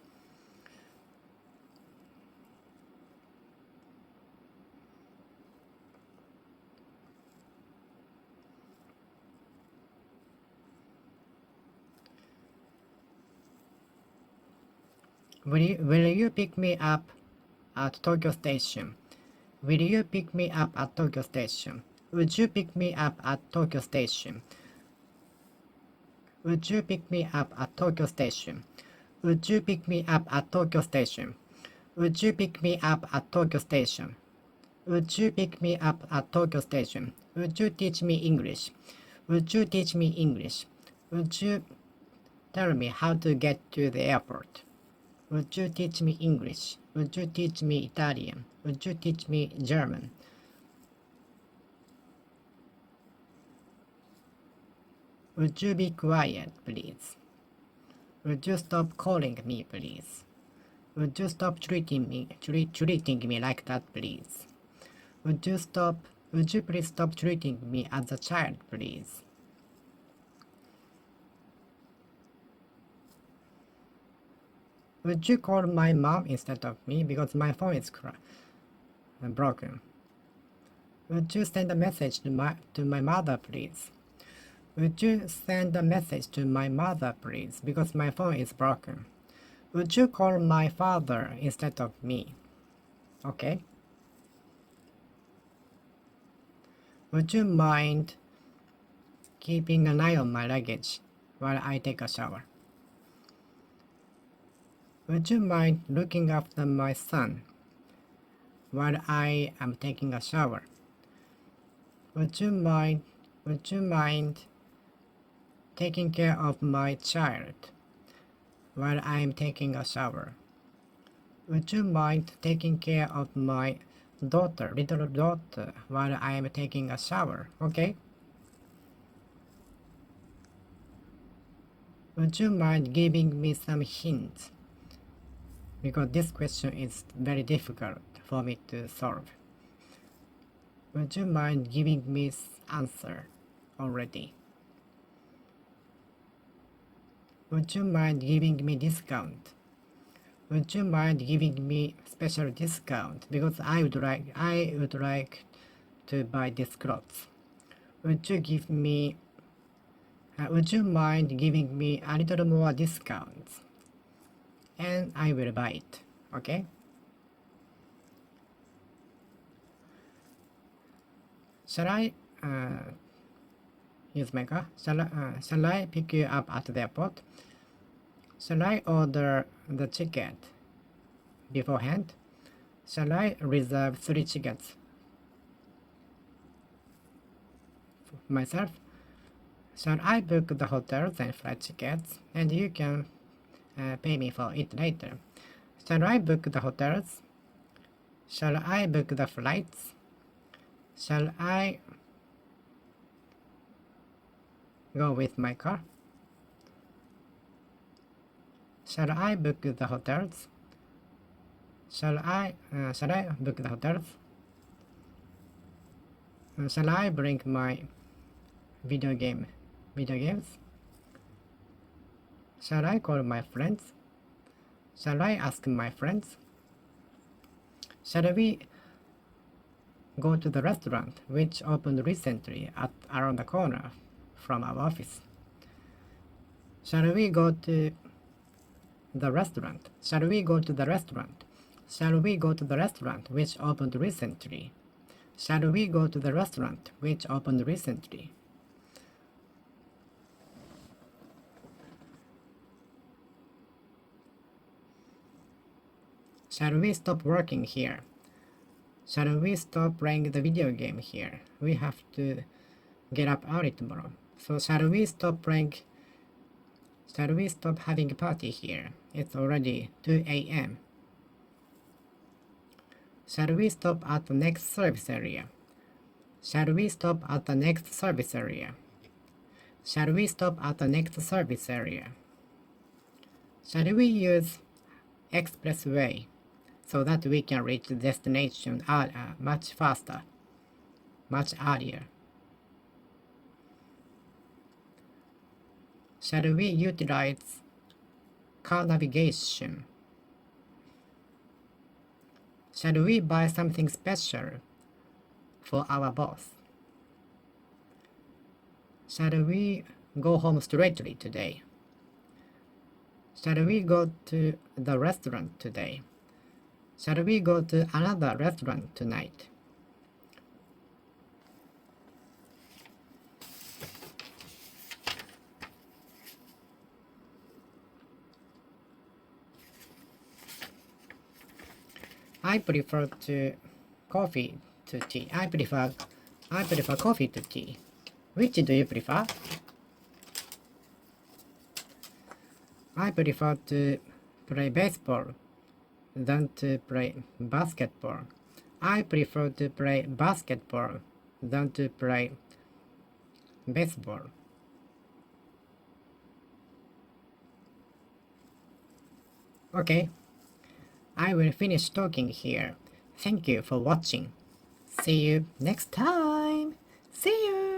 Will you pick me up at Tokyo Station? Will you pick me up at Tokyo Station? Would you pick me up at Tokyo Station? Would you pick me up at Tokyo Station? Would you pick me up at Tokyo Station? Would you pick me up at Tokyo Station? Would you pick me up at Tokyo Station? Would you teach me English? Would you teach me English? Would you tell me how to get to the airport? Would you teach me English? Would you teach me Italian? Would you teach me German? Would you be quiet, please? Would you stop calling me, please? Would you stop treating me like that, please? Would you please stop treating me as a child, please? Would you call my mom instead of me because my phone is broken? Would you send a message to my mother, please? Would you send a message to my mother, please, because my phone is broken? Would you call my father instead of me? Okay. Would you mind keeping an eye on my luggage while I take a shower? Would you mind looking after my son while I am taking a shower? Would you mind taking care of my child while I am taking a shower? Would you mind taking care of my little daughter, while I am taking a shower? Okay. Would you mind giving me some hints? Because this question is very difficult for me to solve. Would you mind giving me answer already? Would you mind giving me discount? Would you mind giving me special discount because I would like to buy these clothes? Would you mind giving me a little more discounts? And I will buy it. Okay? Shall I use my car? Shall I pick you up at the airport? Shall I order the ticket beforehand? Shall I reserve 3 tickets for myself? Shall I book the hotels and flight tickets, and you can pay me for it later? Shall I book the hotels? Shall I book the flights? Shall I go with my car? Shall I book the hotels? Shall I book the hotels? Shall I bring my video games? Shall I call my friends? Shall I ask my friends? Shall we go to the restaurant which opened recently around the corner from our office? Shall we go to the restaurant? Shall we go to the restaurant? Shall we go to the restaurant which opened recently? Shall we go to the restaurant which opened recently? Shall we stop working here? Shall we stop playing the video game here? We have to get up early tomorrow. So shall we stop having a party here? It's already 2 a.m. Shall we stop at the next service area? Shall we stop at the next service area? Shall we stop at the next service area? Shall we use expressway so that we can reach the destination much faster, much earlier? Shall we utilize car navigation? Shall we buy something special for our boss? Shall we go home straightly today? Shall we go to the restaurant today? Shall we go to another restaurant tonight? I prefer coffee to tea. I prefer coffee to tea. Which do you prefer? I prefer to play baseball than to play basketball. I prefer to play basketball than to play baseball. Okay, I will finish talking here. Thank you for watching. See you next time. See you.